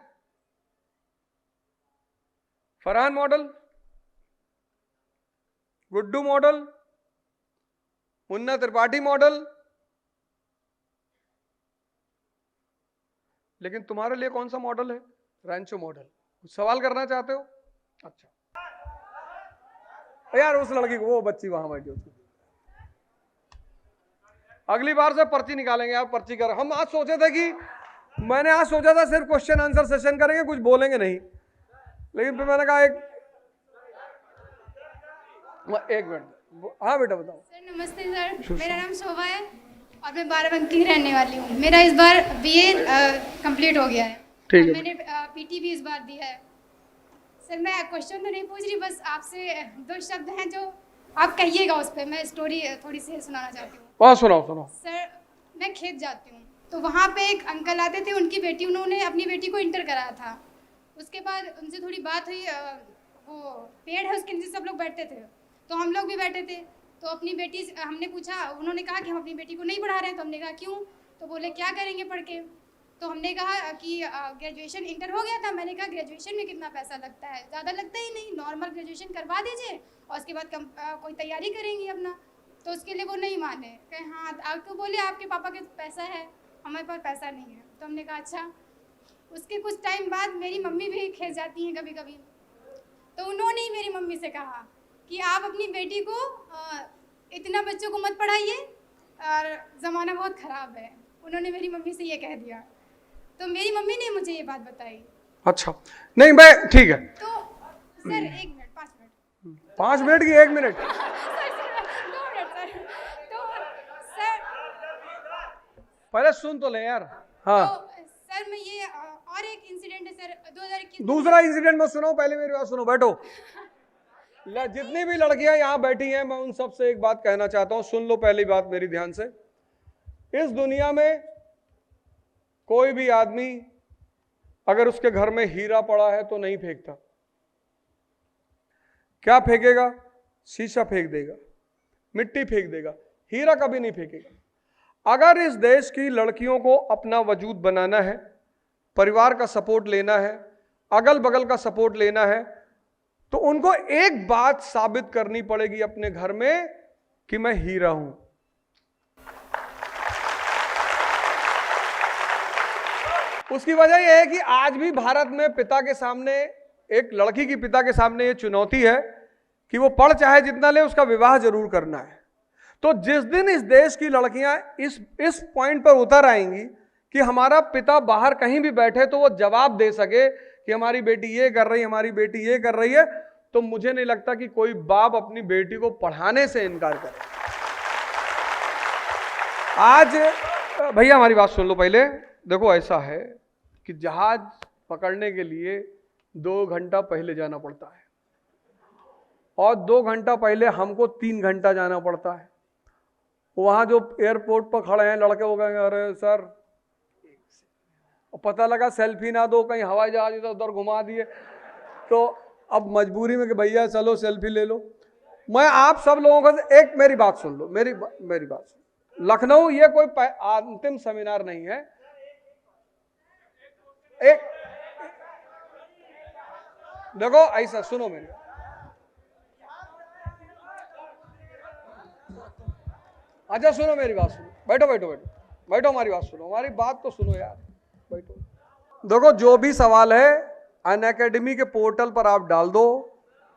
Farhan model, Guddu model, Munna Tripathi model. लेकिन तुम्हारे लिए कौन सा मॉडल है? रैंचो मॉडल। कुछ सवाल करना चाहते हो? अच्छा यार, उस लड़की को, वो बच्ची वहां बैठी होती, अगली बार से पर्ची निकालेंगे। आप पर्ची कर, हम आज सोचे थे कि मैंने आज सोचा था सिर्फ क्वेश्चन आंसर सेशन करेंगे, कुछ बोलेंगे नहीं, लेकिन फिर मैंने कहा एक मिनट। हाँ बेटा बताओ। सर नमस्ते सर, मेरा नाम शोभा है और मैं बाराबंकी की रहने वाली हूँ। मेरा इस बार बीए कंप्लीट हो गया है। ठीक है। मैंने पीटी भी इस बार दिया है। सर मैं क्वेश्चन तो नहीं पूछ रही, बस आपसे 2 शब्द हैं जो आप कहिएगा उस पर। मैं स्टोरी थोड़ी सी सुनाना चाहती हूँ। हाँ सुनाओ। सर मैं खेत जाती हूँ तो वहाँ पे एक अंकल आते थे, उनकी बेटी, उन्होंने अपनी बेटी को इंटर कराया था। उसके बाद उनसे थोड़ी बात हुई, वो पेड़ है उसके नीचे सब लोग बैठते थे, तो हम लोग भी बैठे थे। तो अपनी बेटी हमने पूछा, उन्होंने कहा कि हम अपनी बेटी को नहीं पढ़ा रहे हैं। तो हमने कहा क्यों? तो बोले क्या करेंगे पढ़ के। तो हमने कहा कि ग्रेजुएशन इंटर हो गया था। मैंने कहा ग्रेजुएशन में कितना पैसा लगता है? ज़्यादा लगता ही नहीं, नॉर्मल ग्रेजुएशन करवा दीजिए और उसके बाद कोई तैयारी करेंगी अपना। तो उसके लिए वो नहीं माने, कहे हाँ आपको बोले आपके पापा के पैसा है, हमारे पास पैसा नहीं है। तो हमने कहा अच्छा। उसके कुछ टाइम बाद मेरी मम्मी भी खेत जाती हैं कभी कभी, तो उन्होंने ही मेरी मम्मी से कहा कि आप अपनी बेटी को इतना बच्चों को मत पढ़ाइए और ज़माना बहुत ख़राब है। उन्होंने मेरी मम्मी से ये कह दिया, तो मेरी मम्मी ने मुझे ये बात बताई। अच्छा, नहीं मैं ठीक है। तो सर 1 मिनट, 5 मिनट, 5 मिनट की 1 मिनट। Sir 2 minute sir. तो सर पहले सुन तो ले यार। हाँ तो सर मैं ये और एक इंसिडेंट है सर 2021। दूसरा इंसिडेंट मत सुनाओ, पहले मेरी बात सुनो। बैठो। जितनी भी लड़कियां यहाँ बैठी हैं, मैं उन सब से एक बात कहना चाहता हूं, सुन लो पहली बात मेरी ध्यान से। इस दुनिया में कोई भी आदमी अगर उसके घर में हीरा पड़ा है तो नहीं फेंकता। क्या फेंकेगा? शीशा फेंक देगा, मिट्टी फेंक देगा, हीरा कभी नहीं फेंकेगा। अगर इस देश की लड़कियों को अपना वजूद बनाना है, परिवार का सपोर्ट लेना है, अगल बगल का सपोर्ट लेना है, तो उनको एक बात साबित करनी पड़ेगी अपने घर में कि मैं हीरा हूं। उसकी वजह यह है कि आज भी भारत में पिता के सामने, एक लड़की की पिता के सामने यह चुनौती है कि वो पढ़ चाहे जितना ले, उसका विवाह जरूर करना है। तो जिस दिन इस देश की लड़कियां इस पॉइंट पर उतर आएंगी कि हमारा पिता बाहर कहीं भी बैठे तो वो जवाब दे सके कि हमारी बेटी ये कर रही है, हमारी बेटी ये कर रही है, तो मुझे नहीं लगता कि कोई बाप अपनी बेटी को पढ़ाने से इनकार करे। आज भैया हमारी बात सुन लो पहले। देखो ऐसा है कि जहाज पकड़ने के लिए 2 घंटा पहले जाना पड़ता है और 2 घंटा पहले हमको 3 घंटा जाना पड़ता है। वहां जो एयरपोर्ट पर खड़े हैं लड़के, वो कहेंगे अरे सर, पता लगा सेल्फी ना दो, कहीं हवाई जहाज इधर उधर घुमा दिए, तो अब मजबूरी में कि भैया चलो सेल्फी ले लो। मैं आप सब लोगों को एक मेरी बात सुन लो, मेरी बात सुन। लखनऊ ये कोई अंतिम सेमिनार नहीं है। एक देखो ऐसा सुनो मेरी, अच्छा सुनो मेरी बात सुनो। बैठो बैठो बैठो बैठो, हमारी बात सुनो, हमारी बात तो सुनो यार, बैठो। देखो जो भी सवाल है अनअकैडमी के पोर्टल पर आप डाल दो,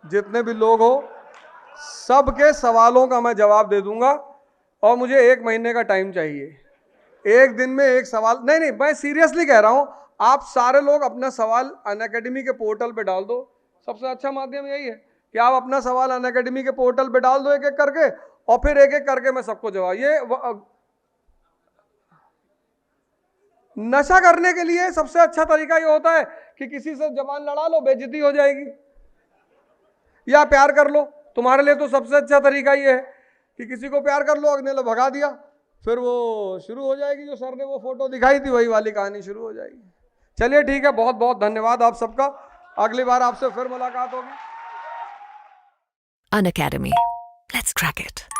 जितने भी लोग हो सबके सवालों का मैं जवाब दे दूंगा और मुझे 1 महीने का टाइम चाहिए। 1 दिन में 1 सवाल नहीं, मैं सीरियसली कह रहा हूं। आप सारे लोग अपना सवाल अनअकैडमी के पोर्टल पे डाल दो। सबसे अच्छा माध्यम यही है कि आप अपना सवाल अनअकैडमी के पोर्टल पे डाल दो एक एक करके, और फिर एक एक करके मैं सबको जवाब। ये नशा करने के लिए सबसे अच्छा तरीका ये होता है कि किसी से जबान लड़ा लो, बेइज्जती हो जाएगी, या प्यार कर लो। तुम्हारे लिए तो सबसे अच्छा तरीका ये है कि किसी को प्यार कर लो, अगले ने भगा दिया, फिर वो शुरू हो जाएगी, जो सर ने वो फोटो दिखाई थी वही वाली कहानी शुरू हो जाएगी। चलिए ठीक है, बहुत बहुत धन्यवाद आप सबका। अगली बार आपसे फिर मुलाकात होगी। Unacademy. Let's crack it.